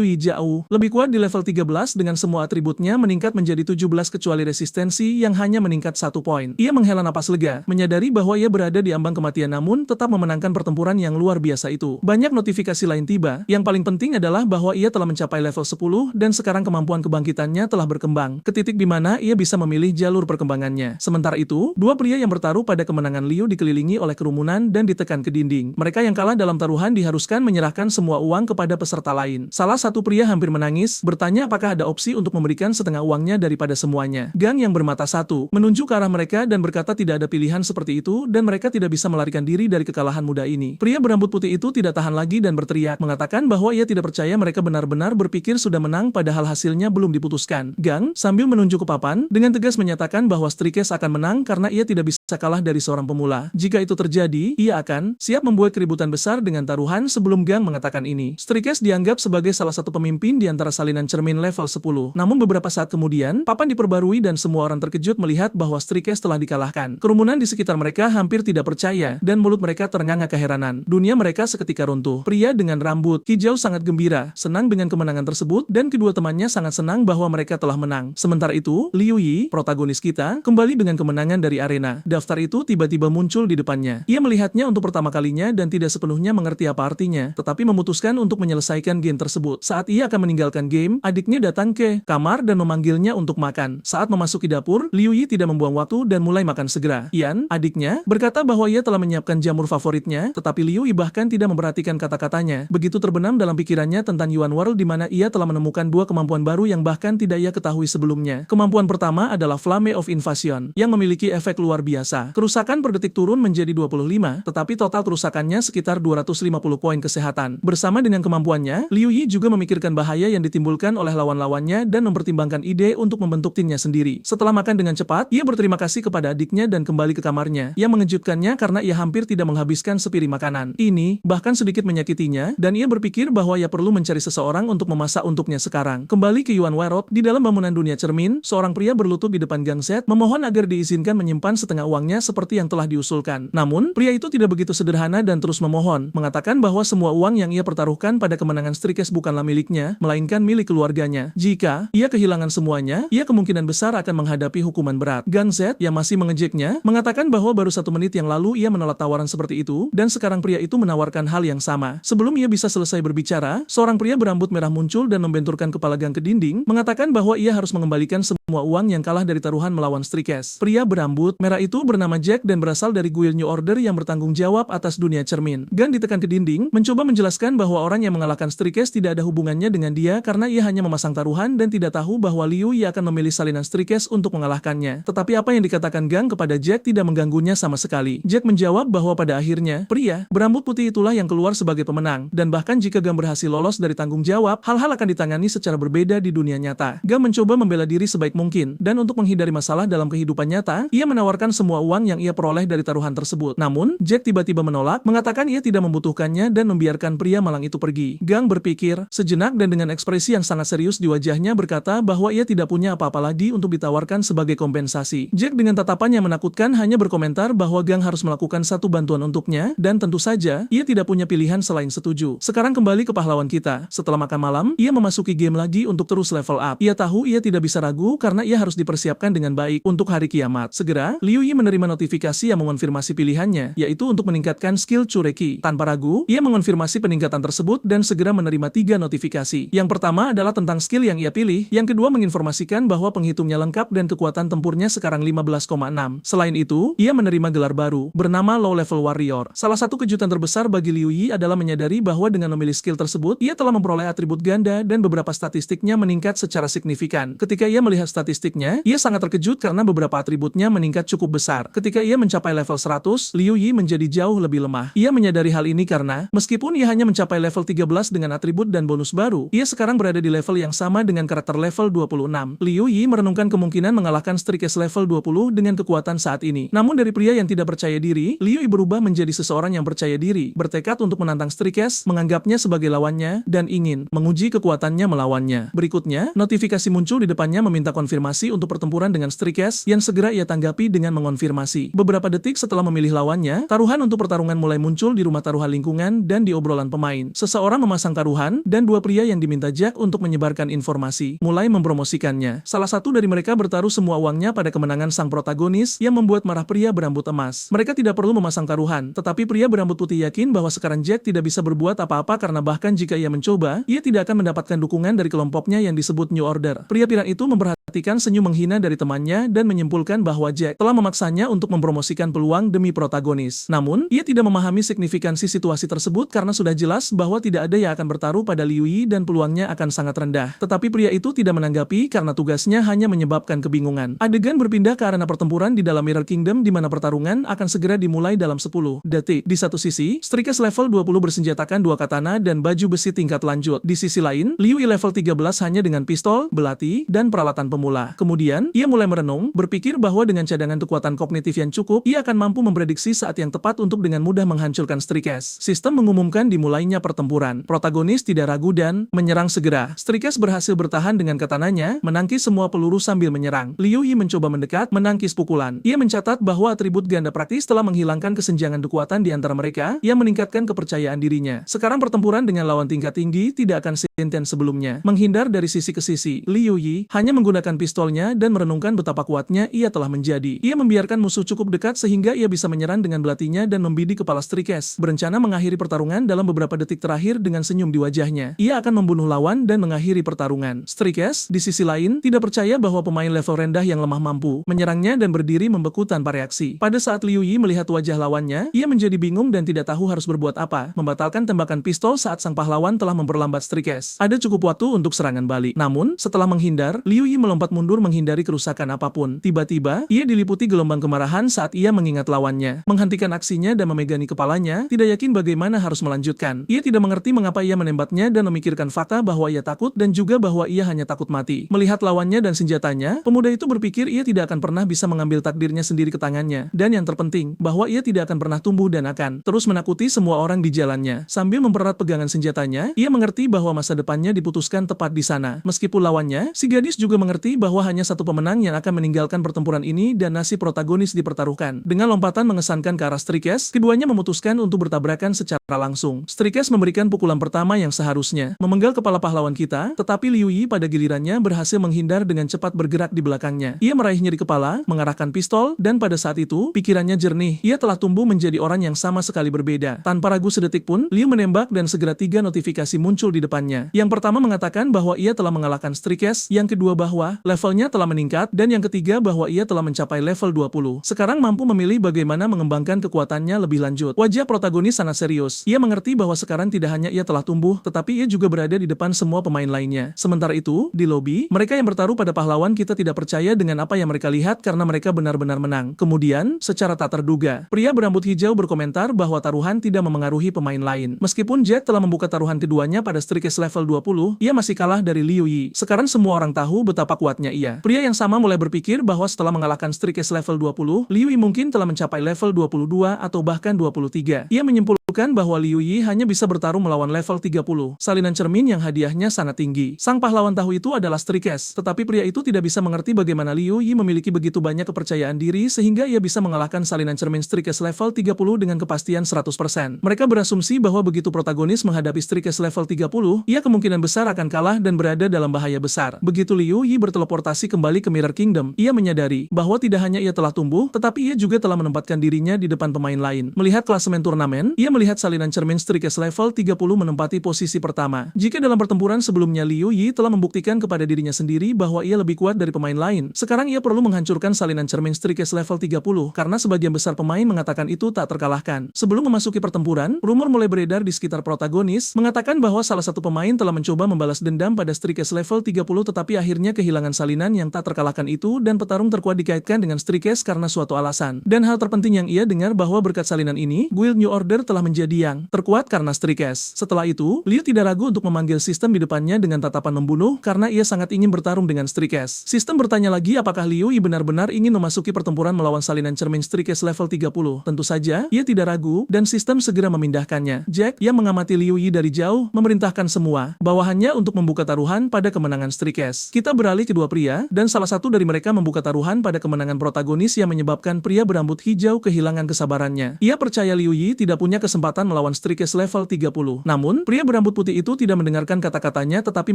Yi jauh lebih kuat di level 13 dengan semua atributnya meningkat menjadi 17 kecuali resistensi yang hanya meningkat 1 poin. Ia menghela napas lega, menyadari bahwa ia berada di ambang kematian namun tetap memenangkan pertempuran yang luar biasa itu. Banyak notifikasi lain tiba, yang paling penting adalah bahwa ia telah mencapai level 10 dan sekarang kemampuan kebangkitannya telah berkembang, ke titik di mana ia bisa memilih jalur perkembangannya. Sementara itu, dua pria yang bertaruh pada kemenangan Liu dikelilingi oleh kerumunan dan ditekan ke dinding. Mereka yang kalah dalam taruhan diharuskan menyerahkan semua uang kepada peserta lain. Salah satu pria hampir menangis, bertanya apakah ada opsi untuk memberikan setengah uangnya daripada semuanya. Gang yang bermata satu menunjuk ke arah mereka dan berkata tidak ada pilihan seperti itu dan mereka tidak bisa melarikan diri dari kekalahan muda ini. Pria berambut putih itu tidak tahan lagi dan berteriak, mengatakan bahwa ia tidak percaya mereka benar-benar berpikir sudah menang padahal hasilnya belum diputuskan. Gang, sambil menunjuk ke papan, dengan tegas menyatakan bahwa Strike akan menang karena ia tidak bisa kalah dari seorang pemula. Jika itu terjadi, ia akan siap membuat keributan besar dengan taruhan. Sebelum Gang mengatakan ini, Strike dianggap sebagai salah satu pemimpin di antara salinan cermin level 10. Namun beberapa saat kemudian, papan diperbarui dan semua orang terkejut melihat bahwa Strike telah dikalahkan. Kerumunan di sekitar mereka hampir tidak percaya dan mulut mereka terengah-engah keheranan. Dunia mereka seketika runtuh. Pria dengan rambut hijau sangat gembira, senang dengan kemenangan tersebut dan kedua temannya sangat senang bahwa mereka telah menang. Sementara itu, Liu Yi, protagonis kita, kembali dengan kemenangan dari arena. Daftar itu tiba-tiba muncul di depannya. Ia melihatnya untuk pertama kalinya dan tidak sepenuhnya mengerti apa artinya, tetapi memutuskan untuk menyelesaikan game tersebut. Saat ia akan meninggalkan game, adiknya datang ke kamar dan memanggilnya untuk makan. Saat memasuki dapur, Liu Yi tidak membuang waktu dan mulai makan segera. Ian, adiknya, berkata bahwa ia telah menyiapkan jamur favoritnya, tetapi Liu Yi bahkan tidak memperhatikan kata-katanya. Begitu terbenam dalam pikirannya tentang Yuan World di mana ia telah menemukan dua kemampuan baru yang bahkan tidak ia ketahui sebelumnya. Kemampuan pertama adalah Flame of Invasion, yang memiliki efek luar biasa. Kerusakan per detik turun menjadi 25, tetapi total kerusakannya sekitar 250 poin kesehatan. Bersama dengan kemampuannya, Liu Yi juga memikirkan bahaya yang ditimbulkan oleh lawan-lawannya dan mempertimbangkan ide untuk membentuk timnya sendiri. Setelah makan dengan cepat, ia berterima kasih kepada adiknya dan kembali ke kamarnya. Ia mengejutkannya karena ia hampir tidak menghabiskan sepiring makanan. Ini bahkan sedikit menyakitinya dan ia berpikir bahwa ia perlu mencari seseorang untuk memasak untuknya sekarang. Kembali ke Yuan World, di dalam bangunan dunia cermin, seorang pria berlutut di depan Gangset memohon agar diizinkan menyimpan setengah uangnya seperti yang telah diusulkan. Namun, pria itu tidak begitu sederhana dan terus memohon, mengatakan bahwa semua uang yang ia pertaruhkan pada kemenangan Strike bukanlah miliknya, melainkan milik keluarganya. Jika ia kehilangan semuanya, ia kemungkinan besar akan menghadapi hukuman berat. Gangset, yang masih mengejeknya, mengatakan bahwa baru 1 menit yang lalu ia menolak tawaran seperti itu, dan sekarang pria itu menawarkan hal yang sama. Sebelum ia bisa selesai berbicara, seorang pria berambut merah muncul dan membenturkan kepala Gang ke dinding, mengatakan bahwa ia harus mengembalikan semua uang yang kalah dari taruhan melawan Strike. Pria berambut merah itu bernama Jack dan berasal dari Guild New Order yang bertanggung jawab atas dunia cermin. Gang ditekan ke dinding, mencoba menjelaskan bahwa orang yang mengalahkan Strike tidak ada hubungannya dengan dia karena ia hanya memasang taruhan dan tidak tahu bahwa Liu Yi akan memilih salinan Strike untuk mengalahkannya. Tetapi apa yang dikatakan Gang kepada Jack tidak mengganggunya sama sekali. Jack menjawab bahwa pada akhirnya, pria berambut putih itulah yang keluar sebagai pemenang, dan bahkan jika Gang berhasil lolos dari tanggung jawab, hal-hal akan ditangani secara berbeda di dunia nyata. Gang mencoba membela diri sebaik mungkin, dan untuk menghindari masalah dalam kehidupan nyata, ia menawarkan semua uang yang ia peroleh dari taruhan tersebut. Namun, Jack tiba-tiba menolak, mengatakan ia tidak membutuhkannya dan membiarkan pria malang itu pergi. Gang berpikir sejenak dan dengan ekspresi yang sangat serius di wajahnya berkata bahwa ia tidak punya apa-apa lagi untuk ditawarkan sebagai kompensasi. Jack dengan tatapan yang menakutkan hanya berkomentar bahwa Gang harus melakukan satu bantuan untuknya, dan tentu saja, ia tidak punya pilihan selain setuju. Sekarang kembali ke pahlawan kita. Setelah makan malam, ia memasuki game lagi untuk terus level up. Ia tahu ia tidak bisa ragu karena ia harus dipersiapkan dengan baik untuk hari kiamat. Segera, Liu Yi menerima notifikasi yang mengonfirmasi pilihannya, yaitu untuk meningkatkan skill Cureki. Tanpa ragu, ia mengonfirmasi peningkatan tersebut dan segera menerima 3 notifikasi. Yang pertama adalah tentang skill yang ia pilih, yang kedua menginformasikan bahwa penghitungnya lengkap dan kekuatan tempurnya sekarang 15,6. Selain itu, ia menerima gelar baru, bernama Low Level Warrior. Salah satu kejutan terbesar bagi Liu Yi adalah menyadari bahwa dengan memilih skill tersebut, ia telah memperoleh atribut ganda dan beberapa statistiknya meningkat secara signifikan. Ketika ia melihat statistiknya, ia sangat terkejut karena beberapa atributnya meningkat cukup besar. Ketika ia mencapai level 100, Liu Yi menjadi jauh lebih lemah. Ia menyadari hal ini karena, meskipun ia hanya mencapai level 13 dengan atribut dan bonus baru, ia sekarang berada di level yang sama dengan karakter level 26. Liu Yi merenungkan kemungkinan mengalahkan Strikes level 20 dengan kekuatan saat ini. Namun dari pria yang tidak percaya diri, Liu Yi berubah menjadi seseorang yang percaya diri, bertekad untuk menantang Strikes, menganggapnya sebagai lawannya, dan ingin menguji kekuatannya melawannya. Berikutnya, notifikasi muncul di depannya meminta konfirmasi untuk pertempuran dengan Strikes yang segera ia tanggapi dengan mengonfirmasi. Beberapa detik setelah memilih lawannya, taruhan untuk pertarungan mulai muncul di rumah taruhan lingkungan dan di obrolan pemain. Seseorang memasang taruhan, dan dua pria yang diminta Jack untuk menyebarkan informasi, mulai mempromosikannya. Salah satu dari mereka bertaruh semua uangnya pada kemenangan sang protagonis yang membuat marah pria berambut emas. Mereka tidak perlu memasang taruhan, tetapi pria berambut putih yakin bahwa sekarang Jack tidak bisa berbuat apa-apa karena bahkan jika ia mencoba, ia tidak akan mendapatkan dukungan dari kelompoknya yang disebut New Order. Pria pirang itu memperhatikan senyum menghina dari temannya dan menyimpulkan bahwa Jack telah memaksanya untuk mempromosikan peluang demi protagonis. Namun, ia tidak memahami signifikansi situasi tersebut karena sudah jelas bahwa tidak ada yang akan bertaruh pada Liu Yi dan peluangnya akan sangat rendah. Tetapi pria itu tidak menanggapi karena tugasnya hanya menyebabkan kebingungan. Adegan berpindah ke arena pertempuran di dalam Mirror Kingdom di mana pertarungan akan segera dimulai dalam 10 detik. Di satu sisi, Strikes level 20 bersenjatakan dua katana dan baju besi tingkat lanjut. Di sisi lain, Liu Yi level 13 hanya dengan pistol, belati, dan peralatan pemula. Kemudian, ia mulai merenung, berpikir bahwa dengan cadangan kekuatan kognitif yang cukup, ia akan mampu memprediksi saat yang tepat untuk dengan mudah menghancurkan Strikes. Sistem mengumumkan dimulainya pertempuran. Protagonis tidak ragu dan menyerang segera. Strikes berhasil bertahan dengan katananya, menangkis semua peluru sambil menyerang. Liu Yi mencoba mendekat, menangkis pukulan. Ia mencatat bahwa atribut ganda praktis telah menghilangkan kesenjangan kekuatan di antara mereka, yang meningkatkan kepercayaan dirinya. Sekarang pertempuran dengan lawan tingkat tinggi tidak akan seintens sebelumnya. Menghindar dari sisi ke sisi, Liu Yi hanya menggunakan pistolnya dan merenungkan betapa kuatnya ia telah menjadi. Ia membiarkan musuh cukup dekat sehingga ia bisa menyerang dengan belatinya dan membidik kepala Strikes. Berencana mengakhiri pertarungan dalam beberapa detik terakhir dengan senyum di wajahnya. Ia akan membunuh lawan dan mengakhiri pertarungan. Strikes, di sisi lain, tidak percaya bahwa pemain level rendah yang lemah mampu menyerangnya dan berdiri membeku tanpa reaksi. Pada saat Liu Yi melihat wajah lawannya, ia menjadi bingung dan tidak tahu harus berbuat apa. Membatalkan tembakan pistol saat sang pahlawan telah memperlambat Strikes. Ada cukup waktu untuk serangan balik. Namun, setelah menghindar, Liu Yi melompat mundur menghindari kerusakan apapun. Tiba-tiba, ia diliputi gelombang kemarahan saat ia mengingat lawannya. Menghentikan aksinya dan memegangi kepalanya, tidak yakin bagaimana harus melanjutkan. Ia tidak mengerti mengapa ia menembaknya dan memikirkan fakta bahwa ia takut dan juga bahwa ia hanya takut mati. Melihat lawannya dan senjatanya, pemuda itu berpikir ia tidak akan pernah bisa mengambil takdirnya sendiri ke tangannya. Dan yang terpenting, bahwa ia tidak akan pernah tumbuh dan akan terus menakuti semua orang di jalannya. Sambil mempererat pegangan senjatanya, ia mengerti bahwa masa depannya diputuskan tepat di sana. Meskipun lawannya, si gadis juga mengerti bahwa hanya satu pemenang yang akan meninggalkan pertempuran ini dan nasib protagonis dipertaruhkan. Dengan lompatan mengesankan ke arah Strikes, keduanya memutuskan untuk bertabrakan secara langsung. Strikes memberikan pukulan pertama yang seharusnya memenggal kepala pahlawan kita, tetapi Liu Yi pada gilirannya berhasil menghindar dengan cepat bergerak di belakangnya. Ia meraih nyeri kepala, mengarahkan pistol, dan pada saat itu, pikirannya jernih. Ia telah tumbuh menjadi orang yang sama sekali berbeda. Tanpa ragu sedetik pun, Liu menembak dan segera 3 notifikasi muncul di depannya. Yang pertama mengatakan bahwa ia telah mengalahkan Strikes, yang kedua bahwa levelnya telah meningkat, dan yang ketiga bahwa ia telah mencapai level 20. Sekarang mampu memilih bagaimana mengembangkan kekuatannya lebih lanjut. Wajah protagonis sangat serius. Ia mengerti bahwa sekarang tidak hanya ia telah tumbuh, tetapi ia juga berada di depan semua pemain lainnya. Sementara itu, di lobi, mereka yang bertaruh pada pahlawan kita tidak percaya dengan apa yang mereka lihat karena mereka benar-benar menang. Kemudian, secara tak terduga, pria berambut hijau berkomentar bahwa taruhan tidak memengaruhi pemain lain. Meskipun Jet telah membuka taruhan keduanya pada Strikes level 20, ia masih kalah dari Liu Yi. Sekarang semua orang tahu betapa kuatnya ia. Pria yang sama mulai berpikir bahwa setelah mengalahkan Strikes level 20, Liu Yi mungkin telah mencapai level 22 atau bahkan 23. Ia menyimpulkan bahwa Liu Yi hanya bisa bertarung melawan level 30. Salinan cermin yang hadiahnya sangat tinggi. Sang pahlawan tahu itu adalah Strikes, tetapi pria itu tidak bisa mengerti bagaimana Liu Yi memiliki begitu banyak kepercayaan diri sehingga ia bisa mengalahkan salinan cermin Strikes level 30 dengan kepastian 100%. Mereka berasumsi bahwa begitu protagonis menghadapi Strikes level 30, ia kemungkinan besar akan kalah dan berada dalam bahaya besar. Begitu Liu Yi berteleportasi kembali ke Mirror Kingdom, ia menyadari bahwa tidak hanya ia telah tumbuh, tetapi ia juga telah menempatkan dirinya di depan pemain lain. Melihat klasemen turnamen, ia melihat salinan cermin Strikes level 30 menempati posisi pertama. Jika dalam pertempuran sebelumnya Liu Yi telah membuktikan kepada dirinya sendiri bahwa ia lebih kuat dari pemain lain, sekarang ia perlu menghancurkan salinan cermin Strikes level 30 karena sebagian besar pemain mengatakan itu tak terkalahkan. Sebelum memasuki pertempuran, rumor mulai beredar di sekitar protagonis mengatakan bahwa salah satu pemain pemain telah mencoba membalas dendam pada Strikes level 30 tetapi akhirnya kehilangan salinan yang tak terkalahkan itu dan petarung terkuat dikaitkan dengan Strikes karena suatu alasan. Dan hal terpenting yang ia dengar bahwa berkat salinan ini, Guild New Order telah menjadi yang terkuat karena Strikes. Setelah itu, Liu tidak ragu untuk memanggil sistem di depannya dengan tatapan membunuh karena ia sangat ingin bertarung dengan Strikes. Sistem bertanya lagi apakah Liu Yi benar-benar ingin memasuki pertempuran melawan salinan cermin Strikes level 30. Tentu saja, ia tidak ragu dan sistem segera memindahkannya. Jack, yang mengamati Liu Yi dari jauh, memerintahkan semua bawahannya untuk membuka taruhan pada kemenangan Strikes. Kita beralih ke dua pria, dan salah satu dari mereka membuka taruhan pada kemenangan protagonis yang menyebabkan pria berambut hijau kehilangan kesabarannya. Ia percaya Liu Yi tidak punya kesempatan melawan Strikes level 30. Namun, pria berambut putih itu tidak mendengarkan kata-katanya tetapi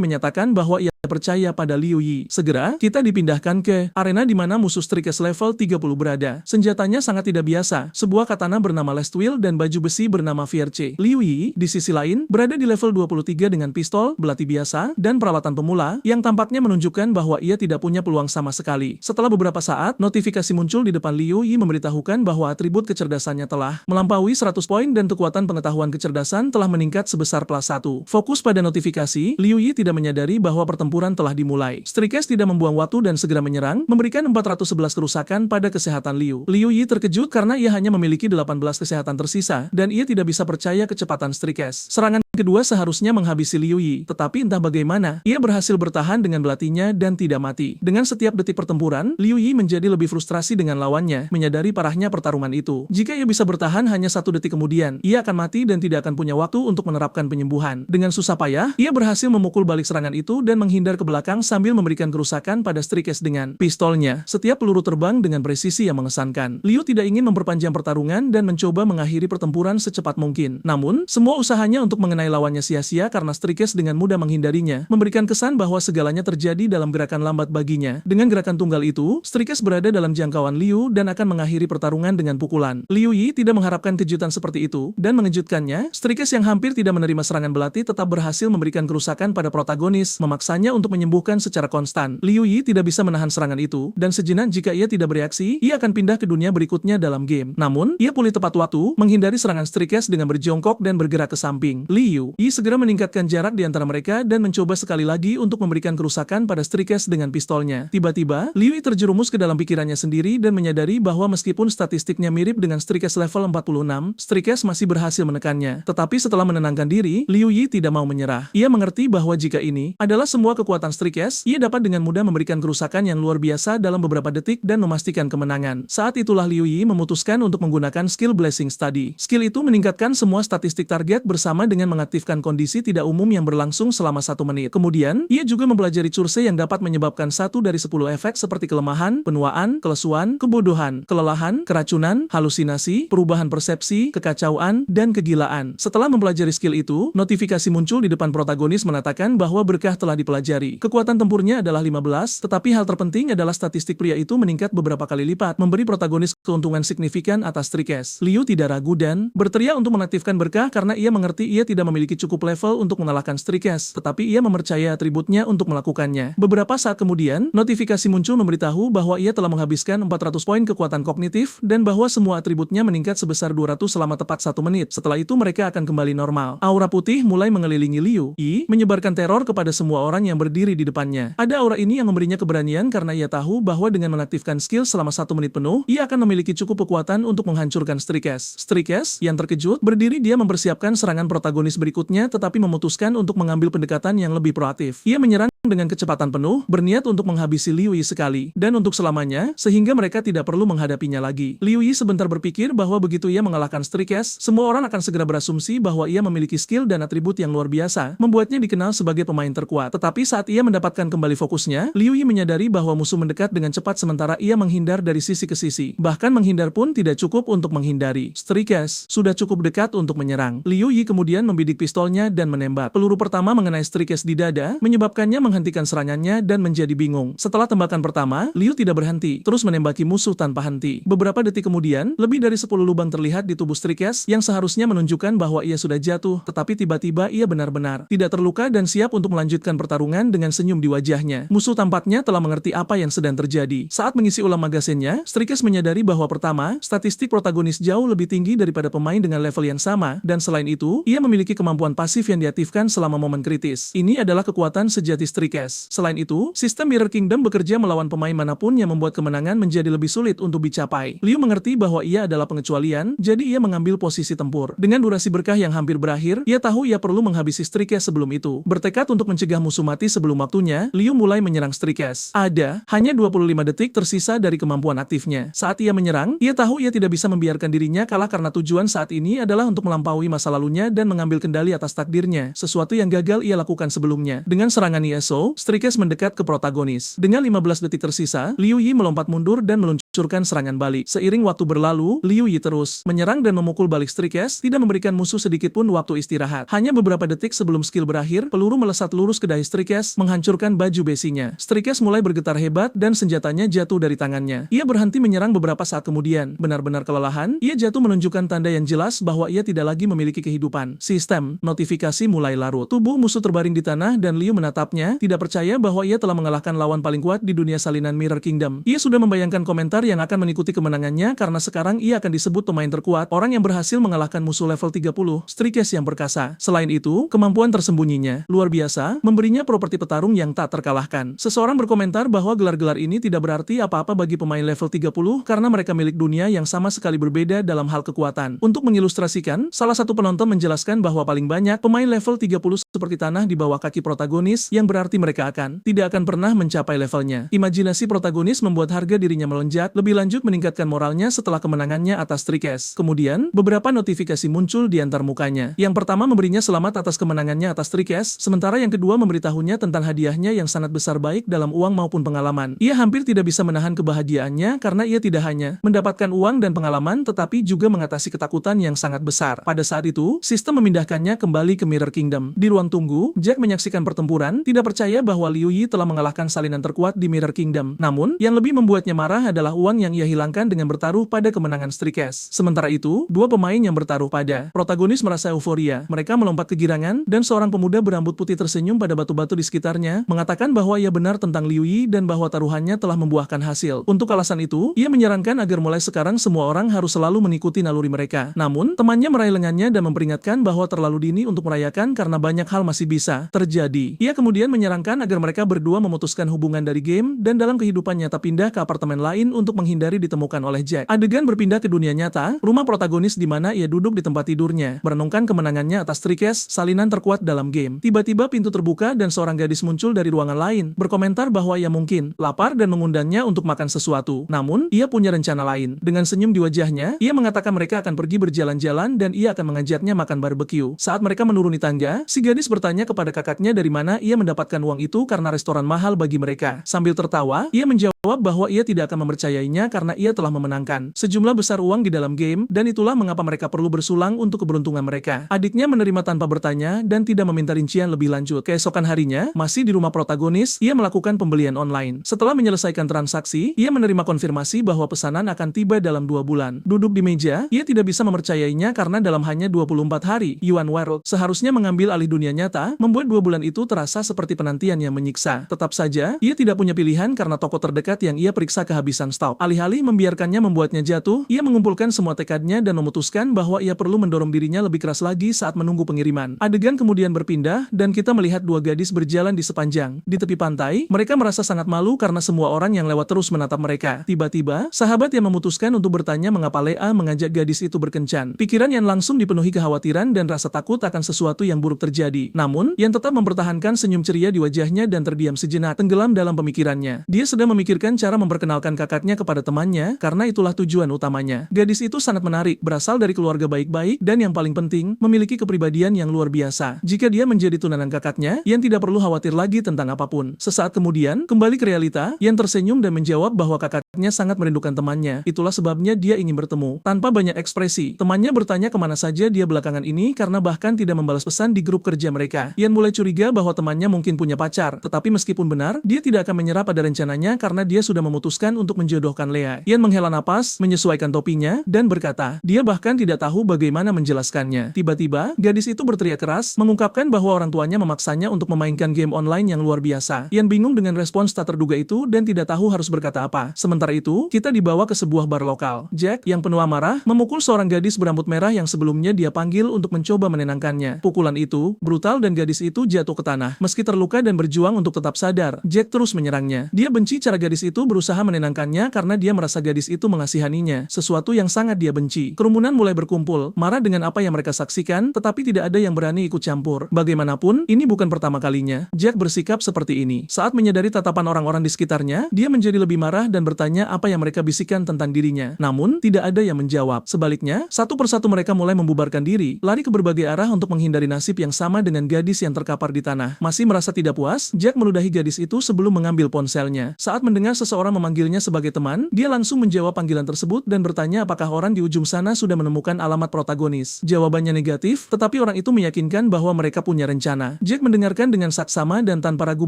menyatakan bahwa ia percaya pada Liu Yi. Segera, kita dipindahkan ke arena di mana musuh Strikes level 30 berada. Senjatanya sangat tidak biasa, sebuah katana bernama Last Will dan baju besi bernama Fierce. Liu Yi, di sisi lain, berada di level 23 dengan pistol, belati biasa, dan peralatan pemula, yang tampaknya menunjukkan bahwa ia tidak punya peluang sama sekali. Setelah beberapa saat, notifikasi muncul di depan Liu Yi memberitahukan bahwa atribut kecerdasannya telah melampaui 100 poin dan kekuatan pengetahuan kecerdasan telah meningkat sebesar +1. Fokus pada notifikasi, Liu Yi tidak menyadari bahwa pertempuran telah dimulai. Strikes tidak membuang waktu dan segera menyerang, memberikan 411 kerusakan pada kesehatan Liu. Liu Yi terkejut karena ia hanya memiliki 18 kesehatan tersisa, dan ia tidak bisa percaya kecepatan Strikes. Serangan kedua seharusnya menghabisi Liu Yi, tetapi entah bagaimana, ia berhasil bertahan dengan belatinya dan tidak mati. Dengan setiap detik pertempuran, Liu Yi menjadi lebih frustrasi dengan lawannya, menyadari parahnya pertarungan itu. Jika ia bisa bertahan hanya 1 detik kemudian, ia akan mati dan tidak akan punya waktu untuk menerapkan penyembuhan. Dengan susah payah, ia berhasil memukul balik serangan itu dan menghindar ke belakang sambil memberikan kerusakan pada Strikes dengan pistolnya. Setiap peluru terbang dengan presisi yang mengesankan. Liu tidak ingin memperpanjang pertarungan dan mencoba mengakhiri pertempuran secepat mungkin. Namun, semua usahanya untuk mengenai lawannya sia-sia karena Strikes dengan mudah menghindarinya, memberikan kesan bahwa segalanya terjadi dalam gerakan lambat baginya. Dengan gerakan tunggal itu, Strikes berada dalam jangkauan Liu dan akan mengakhiri pertarungan dengan pukulan. Liu Yi tidak mengharapkan kejutan seperti itu, dan mengejutkannya, Strikes yang hampir tidak menerima serangan belati tetap berhasil memberikan kerusakan pada protagonis, memaksanya untuk menyembuhkan secara konstan. Liu Yi tidak bisa menahan serangan itu, dan sejenak jika ia tidak bereaksi, ia akan pindah ke dunia berikutnya dalam game. Namun, ia pulih tepat waktu, menghindari serangan Strikes dengan berjongkok dan bergerak ke samping. Liu Yi segera meningkatkan jarak di antara mereka dan mencoba sekali lagi untuk memberikan kerusakan pada Strikes dengan pistolnya. Tiba-tiba, Liu Yi terjerumus ke dalam pikirannya sendiri dan menyadari bahwa meskipun statistiknya mirip dengan Strikes level 46, Strikes masih berhasil menekannya. Tetapi setelah menenangkan diri, Liu Yi tidak mau menyerah. Ia mengerti bahwa jika ini adalah semua kekuatan Strikes, ia dapat dengan mudah memberikan kerusakan yang luar biasa dalam beberapa detik dan memastikan kemenangan. Saat itulah Liu Yi memutuskan untuk menggunakan skill Blessing Study. Skill itu meningkatkan semua statistik target bersama dengan mengaktifkan kondisi tidak umum yang berlangsung selama 1 menit. Kemudian, ia juga mempelajari curse yang dapat menyebabkan 1 dari 10 efek seperti kelemahan, penuaan, kelesuan, kebodohan, kelelahan, keracunan, halusinasi, perubahan persepsi, kekacauan, dan kegilaan. Setelah mempelajari skill itu, notifikasi muncul di depan protagonis mengatakan bahwa berkah telah dipelajari. Kekuatan tempurnya adalah 15, tetapi hal terpenting adalah statistik pria itu meningkat beberapa kali lipat, memberi protagonis keuntungan signifikan atas Strikes. Liu tidak ragu dan berteriak untuk mengaktifkan berkah karena ia mengerti ia tidak memiliki cukup level untuk mengalahkan Strikes, tetapi ia mempercayai atributnya untuk melakukannya. Beberapa saat kemudian, notifikasi muncul memberitahu bahwa ia telah menghabiskan 400 poin kekuatan kognitif dan bahwa semua atributnya meningkat sebesar 200 selama tepat 1 menit. Setelah itu mereka akan kembali normal. Aura putih mulai mengelilingi Liu Yi, menyebarkan teror kepada semua orang yang berdiri di depannya. Ada aura ini yang memberinya keberanian karena ia tahu bahwa dengan mengaktifkan skill selama 1 menit penuh, ia akan memiliki cukup kekuatan untuk menghancurkan Strikes. Strikes, yang terkejut, berdiri dia mempersiapkan serangan protagonis berikutnya tetapi memutuskan untuk mengambil pendekatan yang lebih proaktif. Ia menyerang dengan kecepatan penuh, berniat untuk menghabisi Liu Yi sekali, dan untuk selamanya, sehingga mereka tidak perlu menghadapinya lagi. Liu Yi sebentar berpikir bahwa begitu ia mengalahkan Strikes, semua orang akan segera berasumsi bahwa ia memiliki skill dan atribut yang luar biasa, membuatnya dikenal sebagai pemain terkuat. Tetapi saat ia mendapatkan kembali fokusnya, Liu Yi menyadari bahwa musuh mendekat dengan cepat sementara ia menghindar dari sisi ke sisi. Bahkan menghindar pun tidak cukup untuk menghindari. Strikes sudah cukup dekat untuk menyerang. Liu Yi kemudian membidik pistolnya dan menembak. Peluru pertama mengenai Strikes di dada, menyebabkannya menghentikan serangannya dan menjadi bingung. Setelah tembakan pertama, Liu tidak berhenti, terus menembaki musuh tanpa henti. Beberapa detik kemudian, lebih dari 10 lubang terlihat di tubuh Strikes yang seharusnya menunjukkan bahwa ia sudah jatuh, tetapi tiba-tiba ia benar-benar tidak terluka dan siap untuk melanjutkan pertarungan dengan senyum di wajahnya. Musuh tampaknya telah mengerti apa yang sedang terjadi. Saat mengisi ulang magazinnya, Strikes menyadari bahwa pertama, statistik protagonis jauh lebih tinggi daripada pemain dengan level yang sama, dan selain itu, ia memiliki kemampuan pasif yang diaktifkan selama momen kritis. Ini adalah kekuatan sejati Strikes. Selain itu, sistem Mirror Kingdom bekerja melawan pemain manapun yang membuat kemenangan menjadi lebih sulit untuk dicapai. Liu mengerti bahwa ia adalah pengecualian, jadi ia mengambil posisi tempur. Dengan durasi berkah yang hampir berakhir, ia tahu ia perlu menghabisi Strikes sebelum itu. Bertekad untuk mencegah musuh mati sebelum waktunya, Liu mulai menyerang Strikes. Hanya 25 detik tersisa dari kemampuan aktifnya. Saat ia menyerang, ia tahu ia tidak bisa membiarkan dirinya kalah karena tujuan saat ini adalah untuk melampaui masa lalunya dan mengambil kendali atas takdirnya, sesuatu yang gagal ia lakukan sebelumnya. Dengan serangan Yasuo, Strikes mendekat ke protagonis. Dengan 15 detik tersisa, Liu Yi melompat mundur dan meluncurkan serangan balik. Seiring waktu berlalu, Liu Yi terus menyerang dan memukul balik Strikes, tidak memberikan musuh sedikit pun waktu istirahat. Hanya beberapa detik sebelum skill berakhir, peluru melesat lurus ke dahi Strikes, menghancurkan baju besinya. Strikes mulai bergetar hebat dan senjatanya jatuh dari tangannya. Ia berhenti menyerang beberapa saat kemudian. Benar-benar kelelahan, ia jatuh menunjukkan tanda yang jelas bahwa ia tidak lagi memiliki kehidupan. Sistem notifikasi mulai larut. Tubuh musuh terbaring di tanah dan Liu menatapnya, tidak percaya bahwa ia telah mengalahkan lawan paling kuat di dunia salinan Mirror Kingdom. Ia sudah membayangkan komentar yang akan mengikuti kemenangannya karena sekarang ia akan disebut pemain terkuat, orang yang berhasil mengalahkan musuh level 30, Strikes yang perkasa. Selain itu, kemampuan tersembunyinya luar biasa, memberinya properti petarung yang tak terkalahkan. Seseorang berkomentar bahwa gelar-gelar ini tidak berarti apa-apa bagi pemain level 30 karena mereka milik dunia yang sama sekali berbeda dalam hal kekuatan. Untuk mengilustrasikan, salah satu penonton menjelaskan bahwa paling banyak pemain level 30 seperti tanah di bawah kaki protagonis yang berarti mereka tidak akan pernah mencapai levelnya. Imajinasi protagonis membuat harga dirinya melonjak, lebih lanjut meningkatkan moralnya setelah kemenangannya atas Strikes. Kemudian, beberapa notifikasi muncul di antar mukanya. Yang pertama memberinya selamat atas kemenangannya atas Strikes, sementara yang kedua memberitahunya tentang hadiahnya yang sangat besar baik dalam uang maupun pengalaman. Ia hampir tidak bisa menahan kebahagiaannya karena ia tidak hanya mendapatkan uang dan pengalaman tetapi juga mengatasi ketakutan yang sangat besar. Pada saat itu, sistem memindahkannya kembali ke Mirror Kingdom. Di ruang tunggu, Jack menyaksikan pertempuran, tidak percaya bahwa Liu Yi telah mengalahkan salinan terkuat di Mirror Kingdom. Namun, yang lebih membuatnya marah adalah uang yang ia hilangkan dengan bertaruh pada kemenangan Strikes. Sementara itu, dua pemain yang bertaruh pada protagonis merasa euforia. Mereka melompat kegirangan, dan seorang pemuda berambut putih tersenyum pada batu-batu di sekitarnya, mengatakan bahwa ia benar tentang Liu Yi dan bahwa taruhannya telah membuahkan hasil. Untuk alasan itu, ia menyarankan agar mulai sekarang semua orang harus selalu mengikuti naluri mereka. Namun, temannya meraih lengannya dan memperingatkan bahwa terlalu dini untuk merayakan karena banyak hal masih bisa terjadi. Ia kemudian menyarankan agar mereka berdua memutuskan hubungan dari game dan dalam kehidupan nyata pindah ke apartemen lain untuk menghindari ditemukan oleh Jack. Adegan berpindah ke dunia nyata, rumah protagonis di mana ia duduk di tempat tidurnya, merenungkan kemenangannya atas Strikes, salinan terkuat dalam game. Tiba-tiba pintu terbuka dan seorang gadis muncul dari ruangan lain, berkomentar bahwa ia mungkin lapar dan mengundangnya untuk makan sesuatu. Namun, ia punya rencana lain. Dengan senyum di wajahnya, ia mengatakan mereka akan pergi berjalan-jalan dan ia akan mengajaknya makan barbecue. Saat mereka menuruni tangga, si gadis bertanya kepada kakaknya dari mana ia mendapatkan uang itu karena restoran mahal bagi mereka. Sambil tertawa, ia menjawab bahwa ia tidak akan mempercayainya karena ia telah memenangkan sejumlah besar uang di dalam game dan itulah mengapa mereka perlu bersulang untuk keberuntungan mereka. Adiknya menerima tanpa bertanya dan tidak meminta rincian lebih lanjut. Keesokan harinya, masih di rumah protagonis, ia melakukan pembelian online. Setelah menyelesaikan transaksi, ia menerima konfirmasi bahwa pesanan akan tiba dalam 2 bulan. Duduk di meja, ia tidak bisa mempercayainya karena dalam hanya 24 hari, Yuan World seharusnya mengambil alih dunia nyata, membuat 2 bulan itu terasa seperti penantian yang menyiksa. Tetap saja, ia tidak punya pilihan karena toko terdekat yang ia periksa kehabisan stok. Alih-alih membiarkannya membuatnya jatuh, ia mengumpulkan semua tekadnya dan memutuskan bahwa ia perlu mendorong dirinya lebih keras lagi saat menunggu pengiriman. Adegan kemudian berpindah, dan kita melihat 2 gadis berjalan di sepanjang di tepi pantai. Mereka merasa sangat malu karena semua orang yang lewat terus menatap mereka. Tiba-tiba, sahabat yang memutuskan untuk bertanya mengapa Lea mengajak gadis itu berkencan. Pikiran yang langsung dipenuhi kekhawatiran dan rasa takut akan sesuatu yang buruk terjadi. Namun, yang tetap mempertahankan senyum ceria di wajahnya dan terdiam sejenak, tenggelam dalam pemikirannya. Dia sedang memikirkan memikirkan cara memperkenalkan kakaknya kepada temannya karena itulah tujuan utamanya. Gadis itu sangat menarik, berasal dari keluarga baik-baik dan yang paling penting, memiliki kepribadian yang luar biasa. Jika dia menjadi tunangan kakaknya, Ian tidak perlu khawatir lagi tentang apapun. Sesaat kemudian, kembali ke realita, Ian tersenyum dan menjawab bahwa kakaknya sangat merindukan temannya. Itulah sebabnya dia ingin bertemu. Tanpa banyak ekspresi, temannya bertanya kemana saja dia belakangan ini karena bahkan tidak membalas pesan di grup kerja mereka. Ian mulai curiga bahwa temannya mungkin punya pacar, tetapi meskipun benar, dia tidak akan menyerah pada rencananya karena dia sudah memutuskan untuk menjodohkan Lea. Ian menghela napas, menyesuaikan topinya, dan berkata, dia bahkan tidak tahu bagaimana menjelaskannya. Tiba-tiba, gadis itu berteriak keras, mengungkapkan bahwa orang tuanya memaksanya untuk memainkan game online yang luar biasa. Ian bingung dengan respons tak terduga itu dan tidak tahu harus berkata apa. Sementara itu, kita dibawa ke sebuah bar lokal. Jack, yang penuh amarah, memukul seorang gadis berambut merah yang sebelumnya dia panggil untuk mencoba menenangkannya. Pukulan itu brutal dan gadis itu jatuh ke tanah. Meski terluka dan berjuang untuk tetap sadar, Jack terus menyerangnya. Dia benci cara gadis itu berusaha menenangkannya karena dia merasa gadis itu mengasihaninya, sesuatu yang sangat dia benci. Kerumunan mulai berkumpul, marah dengan apa yang mereka saksikan, tetapi tidak ada yang berani ikut campur. Bagaimanapun, ini bukan pertama kalinya Jack bersikap seperti ini. Saat menyadari tatapan orang-orang di sekitarnya, dia menjadi lebih marah dan bertanya apa yang mereka bisikan tentang dirinya. Namun, tidak ada yang menjawab. Sebaliknya, satu persatu mereka mulai membubarkan diri, lari ke berbagai arah untuk menghindari nasib yang sama dengan gadis yang terkapar di tanah. Masih merasa tidak puas, Jack meludahi gadis itu sebelum mengambil ponselnya. Saat mendengar seseorang memanggilnya sebagai teman, dia langsung menjawab panggilan tersebut dan bertanya apakah orang di ujung sana sudah menemukan alamat protagonis. Jawabannya negatif, tetapi orang itu meyakinkan bahwa mereka punya rencana. Jack mendengarkan dengan saksama dan tanpa ragu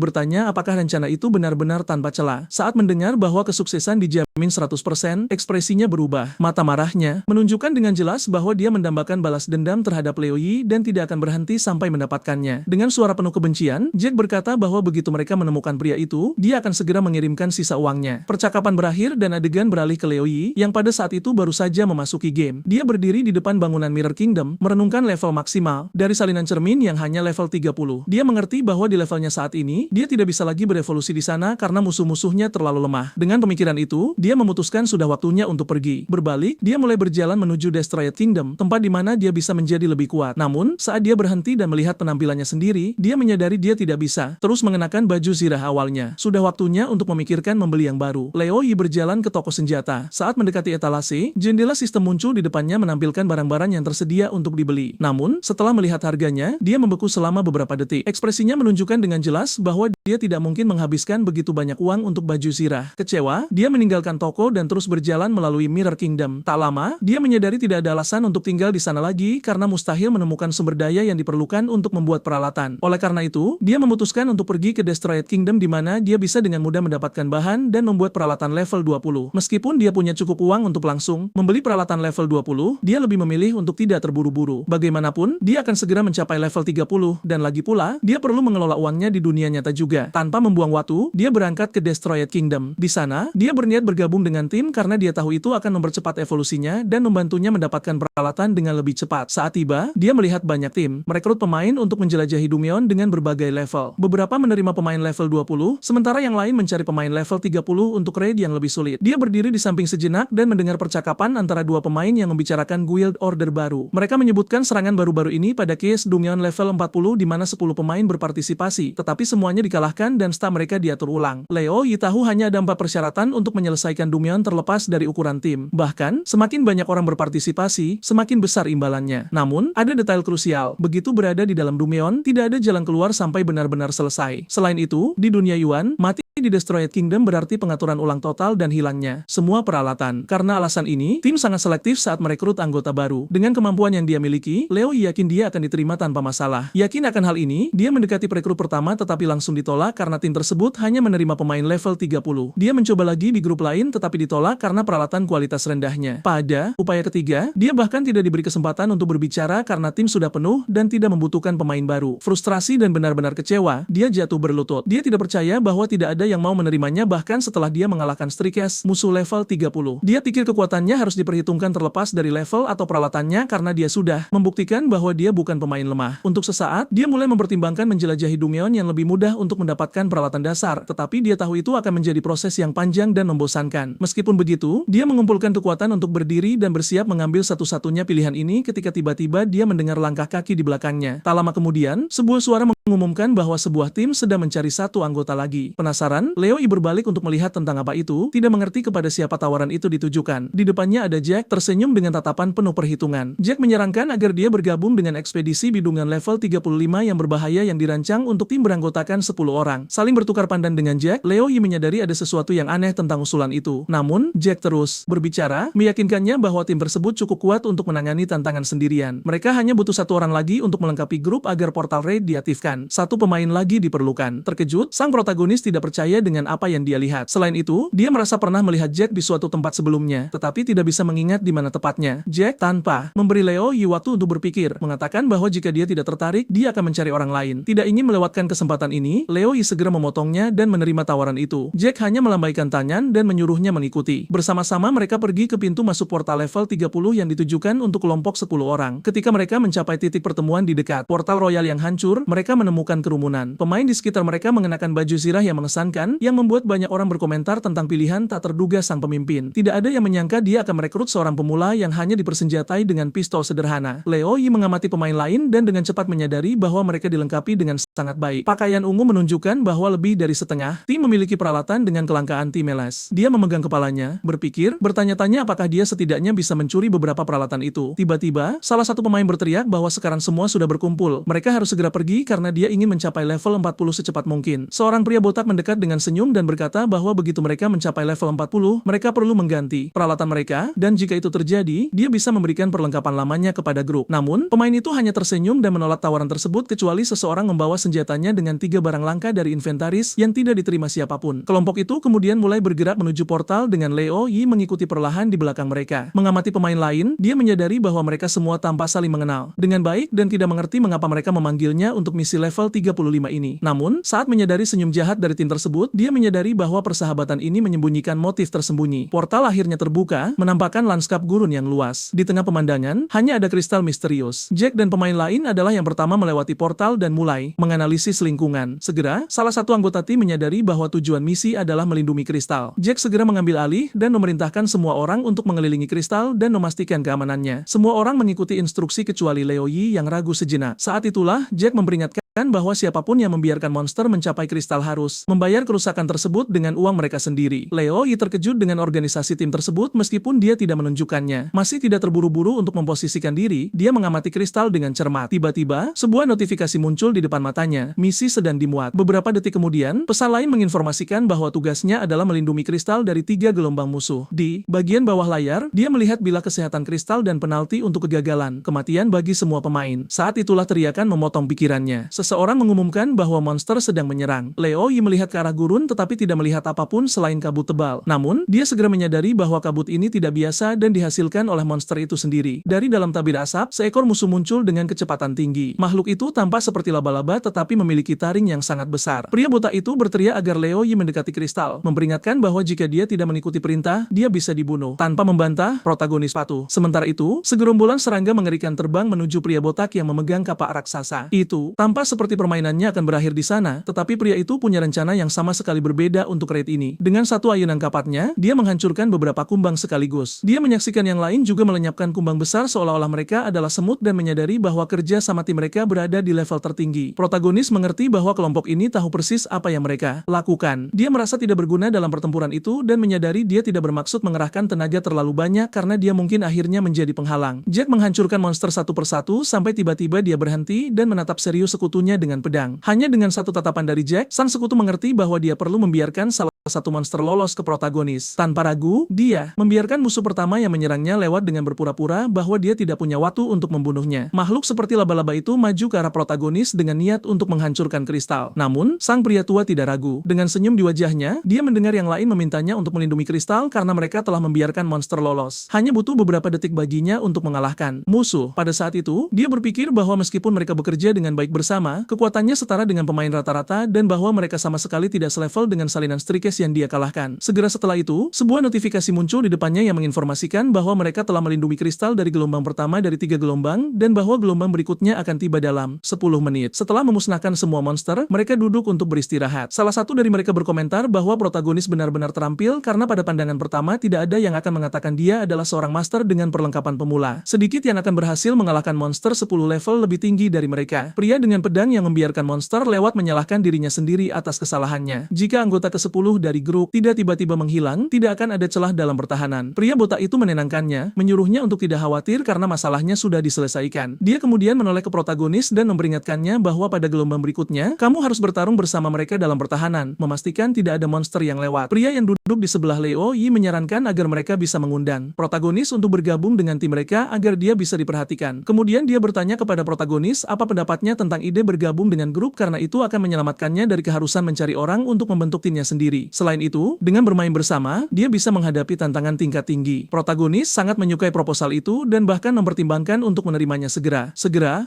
bertanya apakah rencana itu benar-benar tanpa celah. Saat mendengar bahwa kesuksesan dijamin 100%, ekspresinya berubah. Mata marahnya menunjukkan dengan jelas bahwa dia mendambakan balas dendam terhadap Leo Yi dan tidak akan berhenti sampai mendapatkannya. Dengan suara penuh kebencian, Jack berkata bahwa begitu mereka menemukan pria itu, dia akan segera mengirimkan sisa uangnya. Percakapan berakhir dan adegan beralih ke Leo Yi, yang pada saat itu baru saja memasuki game. Dia berdiri di depan bangunan Mirror Kingdom, merenungkan level maksimal dari salinan cermin yang hanya level 30. Dia mengerti bahwa di levelnya saat ini, dia tidak bisa lagi berevolusi di sana karena musuh-musuhnya terlalu lemah. Dengan pemikiran itu, dia memutuskan sudah waktunya untuk pergi. Berbalik, dia mulai berjalan menuju Destroyed Kingdom, tempat di mana dia bisa menjadi lebih kuat. Namun, saat dia berhenti dan melihat penampilannya sendiri, dia menyadari dia tidak bisa terus mengenakan baju zirah awalnya. Sudah waktunya untuk memikirkan membeli yang baru. Leo Yi berjalan ke toko senjata. Saat mendekati etalase, jendela sistem muncul di depannya menampilkan barang-barang yang tersedia untuk dibeli. Namun, setelah melihat harganya, dia membeku selama beberapa detik. Ekspresinya menunjukkan dengan jelas bahwa dia tidak mungkin menghabiskan begitu banyak uang untuk baju zirah. Kecewa, dia meninggalkan toko dan terus berjalan melalui Mirror Kingdom. Tak lama, dia menyadari tidak ada alasan untuk tinggal di sana lagi karena mustahil menemukan sumber daya yang diperlukan untuk membuat peralatan. Oleh karena itu, dia memutuskan untuk pergi ke Destroyed Kingdom di mana dia bisa dengan mudah mendapatkan bahan dan membuat peralatan level 20. Meskipun dia punya cukup uang untuk langsung membeli peralatan level 20, dia lebih memilih untuk tidak terburu-buru. Bagaimanapun, dia akan segera mencapai level 30 dan lagi pula, dia perlu mengelola uangnya di dunia nyata juga. Tanpa membuang waktu, dia berangkat ke Destroyed Kingdom. Di sana, dia berniat bergabung dengan tim karena dia tahu itu akan mempercepat evolusinya dan membantunya mendapatkan peralatan dengan lebih cepat. Saat tiba, dia melihat banyak tim merekrut pemain untuk menjelajahi Dumeon dengan berbagai level. Beberapa menerima pemain level 20, sementara yang lain mencari pemain level 30 untuk raid yang lebih sulit. Dia berdiri di samping sejenak dan mendengar percakapan antara dua pemain yang membicarakan guild order baru. Mereka menyebutkan serangan baru-baru ini pada case Dumeon level 40 di mana 10 pemain berpartisipasi, tetapi semuanya dikalahkan dan stat mereka diatur ulang. Leo Yi tahu hanya ada 4 persyaratan untuk menyelesaikan Dumeon terlepas dari ukuran tim. Bahkan, semakin banyak orang berpartisipasi, semakin besar imbalannya. Namun, ada detail krusial. Begitu berada di dalam Dumeon, tidak ada jalan keluar sampai benar-benar selesai. Selain itu, di dunia Yuan, mati di Destroyed Kingdom berarti pengaturan ulang total dan hilangnya semua peralatan. Karena alasan ini, tim sangat selektif saat merekrut anggota baru. Dengan kemampuan yang dia miliki, Leo yakin dia akan diterima tanpa masalah. Yakin akan hal ini, dia mendekati perekrut pertama tetapi langsung ditolak karena tim tersebut hanya menerima pemain level 30. Dia mencoba lagi di grup lain tetapi ditolak karena peralatan kualitas rendahnya. Pada upaya ketiga, dia bahkan tidak diberi kesempatan untuk berbicara karena tim sudah penuh dan tidak membutuhkan pemain baru. Frustrasi dan benar-benar kecewa, dia jatuh berlutut. Dia tidak percaya bahwa tidak ada yang mau menerimanya bahkan setelah dia mengalahkan Strikes, musuh level 30. Dia pikir kekuatannya harus diperhitungkan terlepas dari level atau peralatannya karena dia sudah membuktikan bahwa dia bukan pemain lemah. Untuk sesaat, dia mulai mempertimbangkan menjelajahi Dumeon yang lebih mudah untuk mendapatkan peralatan dasar, tetapi dia tahu itu akan menjadi proses yang panjang dan membosankan. Meskipun begitu, dia mengumpulkan kekuatan untuk berdiri dan bersiap mengambil satu-satunya pilihan ini ketika tiba-tiba dia mendengar langkah kaki di belakangnya. Tak lama kemudian, sebuah suara mengumumkan bahwa sebuah tim sedang mencari satu anggota lagi. Penasaran? Penasaran, Leo Yi berbalik untuk melihat tentang apa itu, tidak mengerti kepada siapa tawaran itu ditujukan. Di depannya ada Jack, tersenyum dengan tatapan penuh perhitungan. Jack menyarankan agar dia bergabung dengan ekspedisi bidungan level 35 yang berbahaya yang dirancang untuk tim beranggotakan 10 orang. Saling bertukar pandang dengan Jack, Leo Yi menyadari ada sesuatu yang aneh tentang usulan itu. Namun, Jack terus berbicara, meyakinkannya bahwa tim tersebut cukup kuat untuk menangani tantangan sendirian. Mereka hanya butuh satu orang lagi untuk melengkapi grup agar portal raid diaktifkan. Satu pemain lagi diperlukan. Terkejut, sang protagonis tidak percaya dengan apa yang dia lihat. Selain itu, dia merasa pernah melihat Jack di suatu tempat sebelumnya, tetapi tidak bisa mengingat di mana tepatnya. Jack, tanpa memberi Leo Yi waktu untuk berpikir, mengatakan bahwa jika dia tidak tertarik, dia akan mencari orang lain. Tidak ingin melewatkan kesempatan ini, Leo Yi segera memotongnya dan menerima tawaran itu. Jack hanya melambaikan tangan dan menyuruhnya mengikuti. Bersama-sama mereka pergi ke pintu masuk portal level 30 yang ditujukan untuk kelompok 10 orang. Ketika mereka mencapai titik pertemuan di dekat portal royal yang hancur, mereka menemukan kerumunan. Pemain di sekitar mereka mengenakan baju zirah yang mengesankan, yang membuat banyak orang berkomentar tentang pilihan tak terduga sang pemimpin. Tidak ada yang menyangka dia akan merekrut seorang pemula yang hanya dipersenjatai dengan pistol sederhana. Leo Yi mengamati pemain lain dan dengan cepat menyadari bahwa mereka dilengkapi dengan sangat baik. Pakaian ungu menunjukkan bahwa lebih dari setengah tim memiliki peralatan dengan kelangkaan tim melas. Dia memegang kepalanya, berpikir, bertanya-tanya apakah dia setidaknya bisa mencuri beberapa peralatan itu. Tiba-tiba, salah satu pemain berteriak bahwa sekarang semua sudah berkumpul. Mereka harus segera pergi karena dia ingin mencapai level 40 secepat mungkin. Seorang pria botak mendekat dengan senyum dan berkata bahwa begitu mereka mencapai level 40, mereka perlu mengganti peralatan mereka, dan jika itu terjadi, dia bisa memberikan perlengkapan lamanya kepada grup. Namun, pemain itu hanya tersenyum dan menolak tawaran tersebut kecuali seseorang membawa senjatanya dengan 3 barang langka dari inventaris yang tidak diterima siapapun. Kelompok itu kemudian mulai bergerak menuju portal dengan Leo Yi mengikuti perlahan di belakang mereka. Mengamati pemain lain, dia menyadari bahwa mereka semua tampak saling mengenal dengan baik dan tidak mengerti mengapa mereka memanggilnya untuk misi level 35 ini. Namun, saat menyadari senyum jahat dari tim tersebut, dia menyadari bahwa persahabatan ini menyembunyikan motif tersembunyi. Portal akhirnya terbuka, menampakkan lanskap gurun yang luas. Di tengah pemandangan, hanya ada kristal misterius. Jack dan pemain lain adalah yang pertama melewati portal dan mulai menganalisis lingkungan. Segera, salah satu anggota tim menyadari bahwa tujuan misi adalah melindungi kristal. Jack segera mengambil alih dan memerintahkan semua orang untuk mengelilingi kristal dan memastikan keamanannya. Semua orang mengikuti instruksi kecuali Leo Yi yang ragu sejenak. Saat itulah, Jack memperingatkan bahwa siapapun yang membiarkan monster mencapai kristal harus membayar kerusakan tersebut dengan uang mereka sendiri. Leo Yi terkejut dengan organisasi tim tersebut meskipun dia tidak menunjukkannya. Masih tidak terburu-buru untuk memposisikan diri, dia mengamati kristal dengan cermat. Tiba-tiba, sebuah notifikasi muncul di depan matanya. Misi sedang dimuat. Beberapa detik kemudian, pesan lain menginformasikan bahwa tugasnya adalah melindungi kristal dari 3 gelombang musuh. Di bagian bawah layar, dia melihat bilah kesehatan kristal dan penalti untuk kegagalan. Kematian bagi semua pemain. Saat itulah teriakan memotong pikirannya. Seseorang mengumumkan bahwa monster sedang menyerang. Leo Yi melihat ke arah gurun tetapi tidak melihat apapun selain kabut tebal. Namun, dia segera menyadari bahwa kabut ini tidak biasa dan dihasilkan oleh monster itu sendiri. Dari dalam tabir asap, seekor musuh muncul dengan kecepatan tinggi. Makhluk itu tampak seperti laba-laba tetapi memiliki taring yang sangat besar. Pria botak itu berteriak agar Leo Yi mendekati kristal, memperingatkan bahwa jika dia tidak mengikuti perintah, dia bisa dibunuh. Tanpa membantah, protagonis patuh. Sementara itu, segerombolan serangga mengerikan terbang menuju pria botak yang memegang kapak raksasa. Itu tampak seperti permainannya akan berakhir di sana, tetapi pria itu punya rencana yang sama sekali berbeda untuk raid ini. Dengan satu ayunan kapaknya, dia menghancurkan beberapa kumbang sekaligus. Dia menyaksikan yang lain juga melenyapkan kumbang besar seolah-olah mereka adalah semut dan menyadari bahwa kerja sama tim mereka berada di level tertinggi. Protagonis mengerti bahwa kelompok ini tahu persis apa yang mereka lakukan. Dia merasa tidak berguna dalam pertempuran itu dan menyadari dia tidak bermaksud mengerahkan tenaga terlalu banyak karena dia mungkin akhirnya menjadi penghalang. Jack menghancurkan monster satu persatu sampai tiba-tiba dia berhenti dan menatap serius sekutunya dengan pedang. Hanya dengan satu tatapan dari Jack, sang sekutu mengerti bahwa dia perlu membiarkan salah satu monster lolos ke protagonis. Tanpa ragu, dia membiarkan musuh pertama yang menyerangnya lewat dengan berpura-pura bahwa dia tidak punya waktu untuk membunuhnya. Makhluk seperti laba-laba itu maju ke arah protagonis dengan niat untuk menghancurkan kristal. Namun, sang pria tua tidak ragu. Dengan senyum di wajahnya, dia mendengar yang lain memintanya untuk melindungi kristal karena mereka telah membiarkan monster lolos. Hanya butuh beberapa detik baginya untuk mengalahkan musuh. Pada saat itu, dia berpikir bahwa meskipun mereka bekerja dengan baik bersama, kekuatannya setara dengan pemain rata-rata dan bahwa mereka sama sekali tidak selevel dengan salinan Strikes protagonis yang dia kalahkan. Segera setelah itu, sebuah notifikasi muncul di depannya yang menginformasikan bahwa mereka telah melindungi kristal dari gelombang pertama dari 3 gelombang dan bahwa gelombang berikutnya akan tiba dalam 10 menit. Setelah memusnahkan semua monster, mereka duduk untuk beristirahat. Salah satu dari mereka berkomentar bahwa protagonis benar-benar terampil karena pada pandangan pertama tidak ada yang akan mengatakan dia adalah seorang master dengan perlengkapan pemula. Sedikit yang akan berhasil mengalahkan monster 10 level lebih tinggi dari mereka. Pria dengan pedang yang membiarkan monster lewat menyalahkan dirinya sendiri atas kesalahannya. Jika anggota ke-10 dari grup tidak tiba-tiba menghilang, tidak akan ada celah dalam pertahanan. Pria botak itu menenangkannya, menyuruhnya untuk tidak khawatir karena masalahnya sudah diselesaikan. Dia kemudian menoleh ke protagonis dan memperingatkannya bahwa pada gelombang berikutnya, kamu harus bertarung bersama mereka dalam pertahanan, memastikan tidak ada monster yang lewat. Pria yang duduk di sebelah Leo Yi menyarankan agar mereka bisa mengundang protagonis untuk bergabung dengan tim mereka agar dia bisa diperhatikan. Kemudian dia bertanya kepada protagonis apa pendapatnya tentang ide bergabung dengan grup karena itu akan menyelamatkannya dari keharusan mencari orang untuk membentuk timnya sendiri. Selain itu, dengan bermain bersama, dia bisa menghadapi tantangan tingkat tinggi. Protagonis sangat menyukai proposal itu dan bahkan mempertimbangkan untuk menerimanya segera.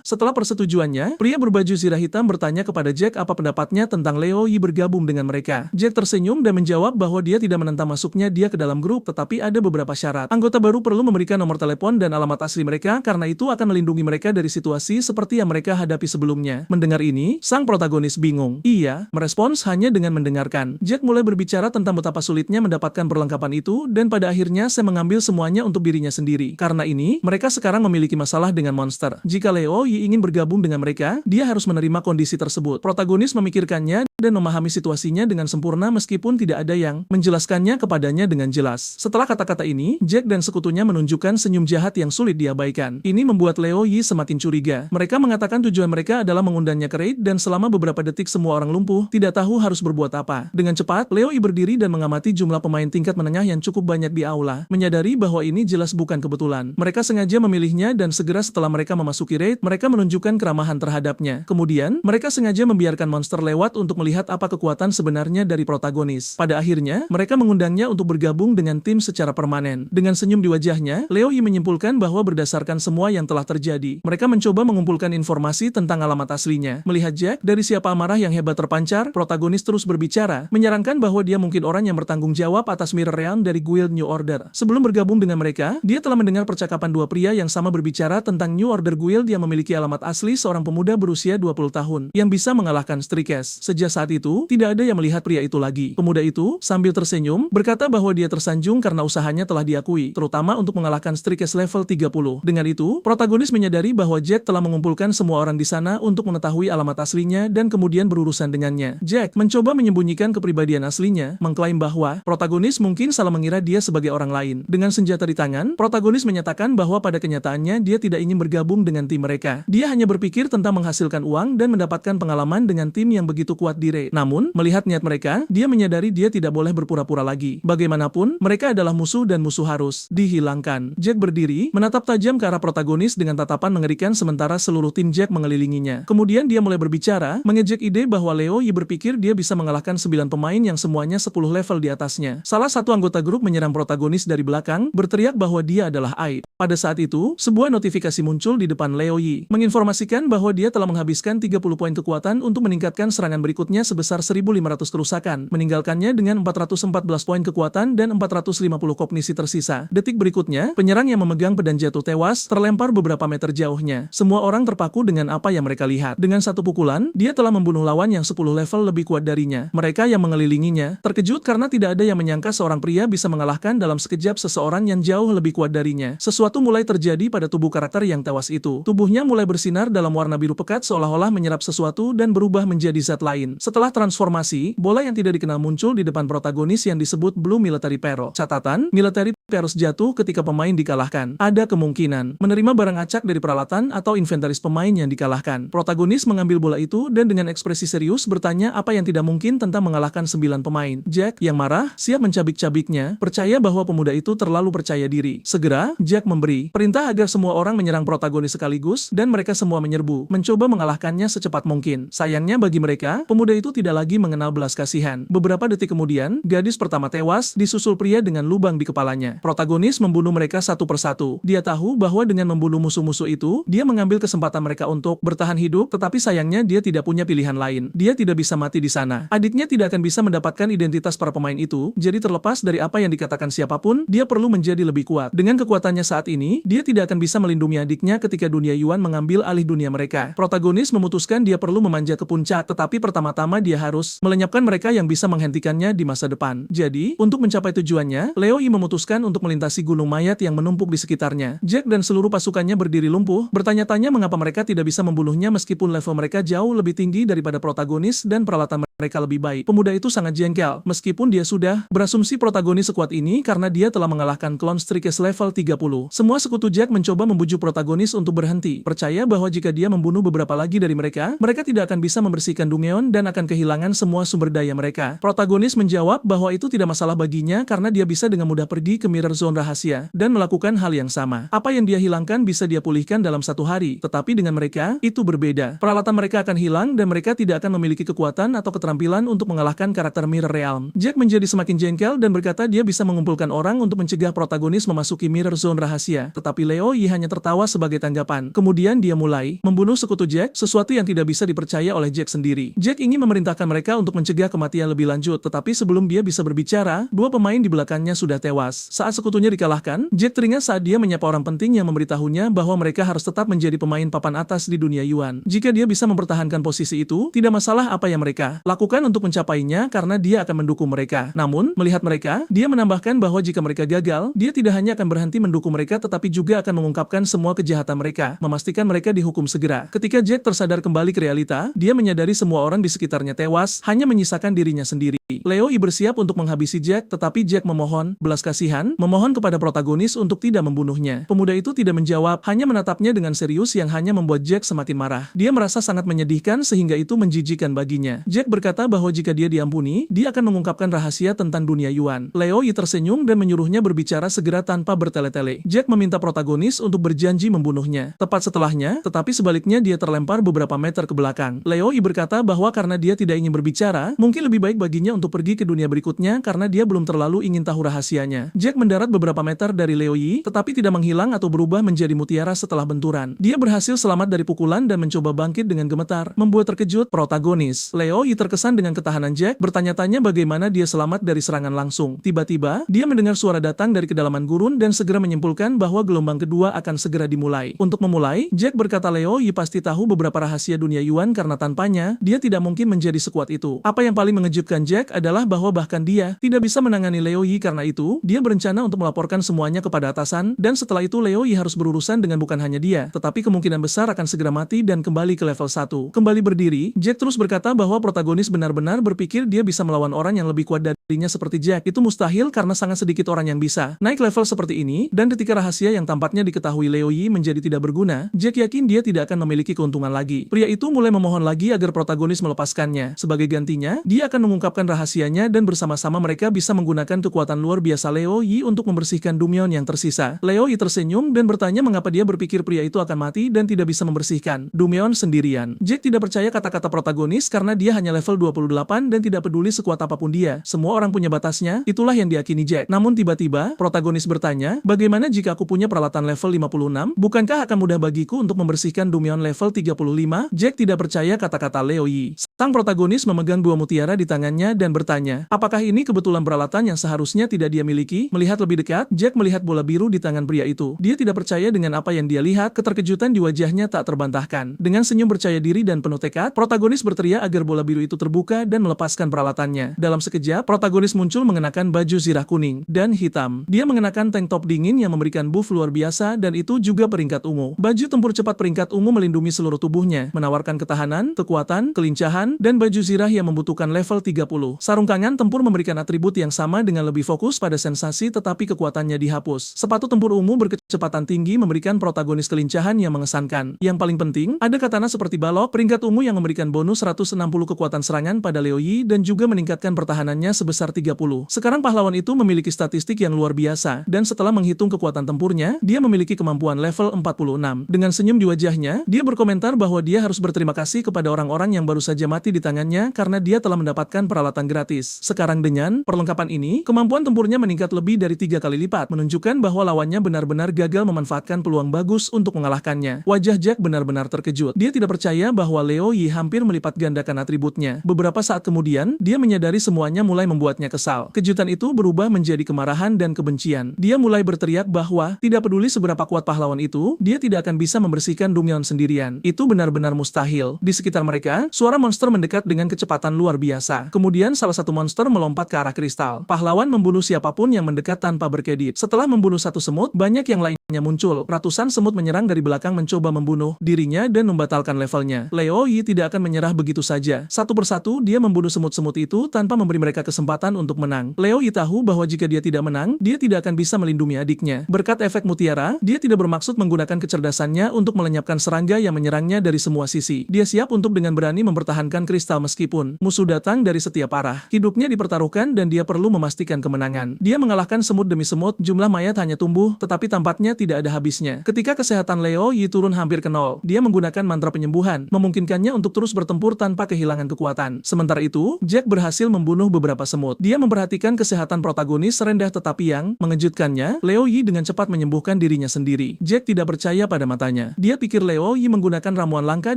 Setelah persetujuannya, pria berbaju zirah hitam bertanya kepada Jack apa pendapatnya tentang Leo Yi bergabung dengan mereka. Jack tersenyum dan menjawab bahwa dia tidak menentang masuknya dia ke dalam grup tetapi ada beberapa syarat. Anggota baru perlu memberikan nomor telepon dan alamat asli mereka karena itu akan melindungi mereka dari situasi seperti yang mereka hadapi sebelumnya. Mendengar ini, sang protagonis bingung. Ia merespons hanya dengan mendengarkan. Jack mulai berbicara tentang betapa sulitnya mendapatkan perlengkapan itu dan pada akhirnya Sam mengambil semuanya untuk dirinya sendiri. Karena ini, mereka sekarang memiliki masalah dengan monster. Jika Leo Yi ingin bergabung dengan mereka, dia harus menerima kondisi tersebut. Protagonis memikirkannya dan memahami situasinya dengan sempurna meskipun tidak ada yang menjelaskannya kepadanya dengan jelas. Setelah kata-kata ini, Jack dan sekutunya menunjukkan senyum jahat yang sulit diabaikan. Ini membuat Leo Yi semakin curiga. Mereka mengatakan tujuan mereka adalah mengundangnya ke raid dan selama beberapa detik semua orang lumpuh, tidak tahu harus berbuat apa. Dengan cepat, Leo Yi berdiri dan mengamati jumlah pemain tingkat menengah yang cukup banyak di aula. Menyadari bahwa ini jelas bukan kebetulan. Mereka sengaja memilihnya dan segera setelah mereka memasuki raid, mereka menunjukkan keramahan terhadapnya. Kemudian, mereka sengaja membiarkan monster lewat untuk melihat apa kekuatan sebenarnya dari protagonis. Pada akhirnya, mereka mengundangnya untuk bergabung dengan tim secara permanen. Dengan senyum di wajahnya, Leo Yi menyimpulkan bahwa berdasarkan semua yang telah terjadi, mereka mencoba mengumpulkan informasi tentang alamat aslinya. Melihat Jack, dari siapa amarah yang hebat terpancar, protagonis terus berbicara, menyarankan bahwa dia mungkin orang yang bertanggung jawab atas Mirror Realm dari Guild New Order. Sebelum bergabung dengan mereka, dia telah mendengar percakapan dua pria yang sama berbicara tentang New Order Guild yang memiliki alamat asli seorang pemuda berusia 20 tahun, yang bisa mengalahkan Strikes. Sejak saat itu, tidak ada yang melihat pria itu lagi. Pemuda itu, sambil tersenyum, berkata bahwa dia tersanjung karena usahanya telah diakui, terutama untuk mengalahkan Strikes level 30. Dengan itu, protagonis menyadari bahwa Jack telah mengumpulkan semua orang di sana untuk mengetahui alamat aslinya dan kemudian berurusan dengannya. Jack mencoba menyembunyikan kepribadian aslinya, mengklaim bahwa protagonis mungkin salah mengira dia sebagai orang lain. Dengan senjata di tangan, protagonis menyatakan bahwa pada kenyataannya dia tidak ingin bergabung dengan tim mereka. Dia hanya berpikir tentang menghasilkan uang dan mendapatkan pengalaman dengan tim yang begitu kuat di raid. Namun, melihat niat mereka, dia menyadari dia tidak boleh berpura-pura lagi. Bagaimanapun, mereka adalah musuh dan musuh harus dihilangkan. Jack berdiri, menatap tajam ke arah protagonis dengan tatapan mengerikan sementara seluruh tim Jack mengelilinginya. Kemudian dia mulai berbicara, mengejek ide bahwa Leo Yi berpikir dia bisa mengalahkan 9 pemain yang semuanya 10 level di atasnya. Salah satu anggota grup menyerang protagonis dari belakang, berteriak bahwa dia adalah Aid. Pada saat itu, sebuah notifikasi muncul di depan Leo Yi, menginformasikan bahwa dia telah menghabiskan 30 poin kekuatan untuk meningkatkan serangan berikutnya sebesar 1.500 kerusakan, meninggalkannya dengan 414 poin kekuatan dan 450 kognisi tersisa. Detik berikutnya, penyerang yang memegang pedang jatuh tewas, terlempar beberapa meter jauhnya. Semua orang terpaku dengan apa yang mereka lihat. Dengan satu pukulan, dia telah membunuh lawan yang 10 level lebih kuat darinya. Mereka yang mengelilinginya, terkejut karena tidak ada yang menyangka seorang pria bisa mengalahkan dalam sekejap seseorang yang jauh lebih kuat darinya. Sesuatu mulai terjadi pada tubuh karakter yang tewas itu. Tubuhnya mulai bersinar dalam warna biru pekat seolah-olah menyerap sesuatu dan berubah menjadi zat lain. Setelah transformasi, bola yang tidak dikenal muncul di depan protagonis yang disebut Blue Military Pearl. Catatan, Military Pearls jatuh ketika pemain dikalahkan. Ada kemungkinan menerima barang acak dari peralatan atau inventaris pemain yang dikalahkan. Protagonis mengambil bola itu dan dengan ekspresi serius bertanya apa yang tidak mungkin tentang mengalahkan 9 pemain. Jack, yang marah, siap mencabik-cabiknya, percaya bahwa pemuda itu terlalu percaya diri. Segera, Jack memberi perintah agar semua orang menyerang protagonis sekaligus dan mereka semua menyerbu, mencoba mengalahkannya secepat mungkin. Sayangnya bagi mereka, pemuda itu tidak lagi mengenal belas kasihan. Beberapa detik kemudian, gadis pertama tewas, disusul pria dengan lubang di kepalanya. Protagonis membunuh mereka satu persatu. Dia tahu bahwa dengan membunuh musuh-musuh itu, dia mengambil kesempatan mereka untuk bertahan hidup, tetapi sayangnya dia tidak punya pilihan lain. Dia tidak bisa mati di sana. Adiknya tidak akan bisa mendapatkan identitas para pemain itu, jadi terlepas dari apa yang dikatakan siapapun, dia perlu menjadi lebih kuat. Dengan kekuatannya saat ini, dia tidak akan bisa melindungi adiknya ketika dunia Yuan mengambil alih dunia mereka. Protagonis memutuskan dia perlu memanjat ke puncak, tetapi pertama-tama dia harus melenyapkan mereka yang bisa menghentikannya di masa depan. Jadi, untuk mencapai tujuannya, Liu Yi memutuskan untuk melintasi gunung mayat yang menumpuk di sekitarnya. Jack dan seluruh pasukannya berdiri lumpuh, bertanya-tanya mengapa mereka tidak bisa membunuhnya meskipun level mereka jauh lebih tinggi daripada protagonis dan peralatan mereka lebih baik. Pemuda itu sangat jengkel, meskipun dia sudah berasumsi protagonis sekuat ini karena dia telah mengalahkan klon Strikes level 30. Semua sekutu Jack mencoba membujuk protagonis untuk berhenti, percaya bahwa jika dia membunuh beberapa lagi dari mereka, mereka tidak akan bisa membersihkan Dungeon dan akan kehilangan semua sumber daya mereka. Protagonis menjawab bahwa itu tidak masalah baginya karena dia bisa dengan mudah pergi ke Mirror Zone rahasia dan melakukan hal yang sama. Apa yang dia hilangkan bisa dia pulihkan dalam satu hari, tetapi dengan mereka, itu berbeda. Peralatan mereka akan hilang dan mereka tidak akan memiliki kekuatan atau keterampilan untuk mengalahkan karakter Mirror Realm. Jack menjadi semakin jengkel dan berkata dia bisa mengumpulkan orang untuk mencegah protagonis memasuki Mirror Zone rahasia, tetapi Liu Yi hanya tertawa sebagai tanggapan. Kemudian dia mulai membunuh sekutu Jack, sesuatu yang tidak bisa dipercaya oleh Jack sendiri. Jack ingin memerintahkan mereka untuk mencegah kematian lebih lanjut, tetapi sebelum dia bisa berbicara, dua pemain di belakangnya sudah tewas. Saat sekutunya dikalahkan, Jack teringat saat dia menyapa orang penting yang memberitahunya bahwa mereka harus tetap menjadi pemain papan atas di dunia Yuan. Jika dia bisa mempertahankan posisi itu, tidak masalah apa yang mereka lakukan untuk mencapainya karena dia akan mendukung mereka. Namun, melihat mereka, dia menambahkan bahwa jika mereka gagal, dia tidak hanya akan berhenti mendukung mereka tetapi juga akan mengungkapkan semua kejahatan mereka, memastikan mereka dihukum segera. Ketika Jack tersadar kembali ke realita, dia menyadari semua orang di sekitarnya tewas, hanya menyisakan dirinya sendiri. Liu Yi bersiap untuk menghabisi Jack, tetapi Jack memohon belas kasihan, memohon kepada protagonis untuk tidak membunuhnya. Pemuda itu tidak menjawab, hanya menatapnya dengan serius yang hanya membuat Jack semakin marah. Dia merasa sangat menyedihkan sehingga itu menjijikan baginya. Jack berkata bahwa jika dia diampuni, dia akan mengungkapkan rahasia tentang dunia Yuan. Liu Yi tersenyum dan menyuruhnya berbicara segera tanpa bertele-tele. Jack meminta protagonis untuk berjanji membunuhnya. Tepat setelahnya, tetapi sebaliknya dia terlempar beberapa meter ke belakang. Liu Yi berkata bahwa karena dia tidak ingin berbicara, mungkin lebih baik baginya untuk pergi ke dunia berikutnya karena dia belum terlalu ingin tahu rahasianya. Jack mendarat beberapa meter dari Liu Yi, tetapi tidak menghilang atau berubah menjadi mutiara setelah benturan. Dia berhasil selamat dari pukulan dan mencoba bangkit dengan gemetar, membuat terkejut protagonis. Liu Yi terkesan dengan ketahanan Jack, bertanya-tanya bagaimana dia selamat dari serangan langsung. Tiba-tiba, dia mendengar suara datang dari kedalaman gurun dan segera menyimpulkan bahwa gelombang kedua akan segera dimulai. Untuk memulai, Jack berkata Liu Yi pasti tahu beberapa rahasia dunia Yuan karena tanpanya, dia tidak mungkin menjadi sekuat itu. Apa yang paling mengejutkan Jack adalah bahwa bahkan dia tidak bisa menangani Liu Yi karena itu, dia berencana untuk melaporkan semuanya kepada atasan, dan setelah itu Liu Yi harus berurusan dengan bukan hanya dia, tetapi kemungkinan besar akan segera mati dan kembali ke level 1. Kembali berdiri, Jack terus berkata bahwa protagonis benar-benar berpikir dia bisa melawan orang yang lebih kuat darinya seperti Jack. Itu mustahil karena sangat sedikit orang yang bisa naik level seperti ini, dan ketika rahasia yang tampaknya diketahui Liu Yi menjadi tidak berguna, Jack yakin dia tidak akan memiliki keuntungan lagi. Pria itu mulai memohon lagi agar protagonis melepaskannya. Sebagai gantinya, dia akan mengungkapkan rahasianya dan bersama-sama mereka bisa menggunakan kekuatan luar biasa Liu Yi untuk membersihkan Dungeon yang tersisa. Liu Yi tersenyum dan bertanya mengapa dia berpikir pria itu akan mati dan tidak bisa membersihkan Dungeon sendirian. Jack tidak percaya kata-kata protagonis karena dia hanya level 28 dan tidak peduli sekuat apapun dia. Semua orang punya batasnya, itulah yang diyakini Jack. Namun tiba-tiba, protagonis bertanya, bagaimana jika aku punya peralatan level 56? Bukankah akan mudah bagiku untuk membersihkan Dungeon level 35? Jack tidak percaya kata-kata Liu Yi. Sang protagonis memegang dua mutiara di tangannya dan bertanya, apakah ini kebetulan peralatan yang seharusnya tidak dia miliki? Melihat lebih dekat, Jack melihat bola biru di tangan pria itu. Dia tidak percaya dengan apa yang dia lihat, keterkejutan di wajahnya tak terbantahkan. Dengan senyum percaya diri dan penuh tekad, protagonis berteriak agar bola biru itu terbuka dan melepaskan peralatannya. Dalam sekejap, protagonis muncul mengenakan baju zirah kuning dan hitam. Dia mengenakan tank top dingin yang memberikan buff luar biasa dan itu juga peringkat ungu. Baju tempur cepat peringkat ungu melindungi seluruh tubuhnya, menawarkan ketahanan, kekuatan, kelincahan, dan baju zirah yang membutuhkan level 30. Sarung tangan tempur memberikan atribut yang sama dengan lebih fokus pada sensasi tetapi kekuatannya dihapus. Sepatu tempur ungu berkecepatan tinggi memberikan protagonis kelincahan yang mengesankan. Yang paling penting, ada katana seperti balok peringkat ungu yang memberikan bonus 160 kekuatan serangan pada Liu Yi dan juga meningkatkan pertahanannya sebesar sebesar 30. Sekarang pahlawan itu memiliki statistik yang luar biasa, dan setelah menghitung kekuatan tempurnya, dia memiliki kemampuan level 46. Dengan senyum di wajahnya, dia berkomentar bahwa dia harus berterima kasih kepada orang-orang yang baru saja mati di tangannya karena dia telah mendapatkan peralatan gratis. Sekarang dengan perlengkapan ini, kemampuan tempurnya meningkat lebih dari 3 kali lipat, menunjukkan bahwa lawannya benar-benar gagal memanfaatkan peluang bagus untuk mengalahkannya. Wajah Jack benar-benar terkejut. Dia tidak percaya bahwa Liu Yi hampir melipat gandakan atributnya. Beberapa saat kemudian, dia menyadari semuanya mulai membuatnya kesal. Kejutan itu berubah menjadi kemarahan dan kebencian. Dia mulai berteriak bahwa tidak peduli seberapa kuat pahlawan itu, dia tidak akan bisa membersihkan Dumyeon sendirian. Itu benar-benar mustahil. Di sekitar mereka, suara monster mendekat dengan kecepatan luar biasa. Kemudian salah satu monster melompat ke arah kristal. Pahlawan membunuh siapapun yang mendekat tanpa berkedip. Setelah membunuh satu semut, banyak yang lainnya muncul. Ratusan semut menyerang dari belakang mencoba membunuh dirinya dan membatalkan levelnya. Liu Yi tidak akan menyerah begitu saja. Satu persatu, dia membunuh semut-semut itu tanpa memberi mereka kesempatan untuk menang. Liu Yi tahu bahwa jika dia tidak menang, dia tidak akan bisa melindungi adiknya. Berkat efek mutiara, dia tidak bermaksud menggunakan kecerdasannya untuk melenyapkan serangga yang menyerangnya dari semua sisi. Dia siap untuk dengan berani mempertahankan kristal meskipun musuh datang dari setiap arah. Hidupnya dipertaruhkan dan dia perlu memastikan kemenangan. Dia mengalahkan semut demi semut, jumlah mayat hanya tumbuh, tetapi tampaknya tidak ada habisnya. Ketika kesehatan Liu Yi turun hampir ke nol, dia menggunakan mantra penyembuhan, memungkinkannya untuk terus bertempur tanpa kehilangan kekuatan. Sementara itu, Jack berhasil membunuh beberapa semut. Dia memperhatikan kesehatan protagonis rendah tetapi yang mengejutkannya, Liu Yi dengan cepat menyembuhkan dirinya sendiri. Jack tidak percaya pada matanya. Dia pikir Liu Yi menggunakan ramuan langka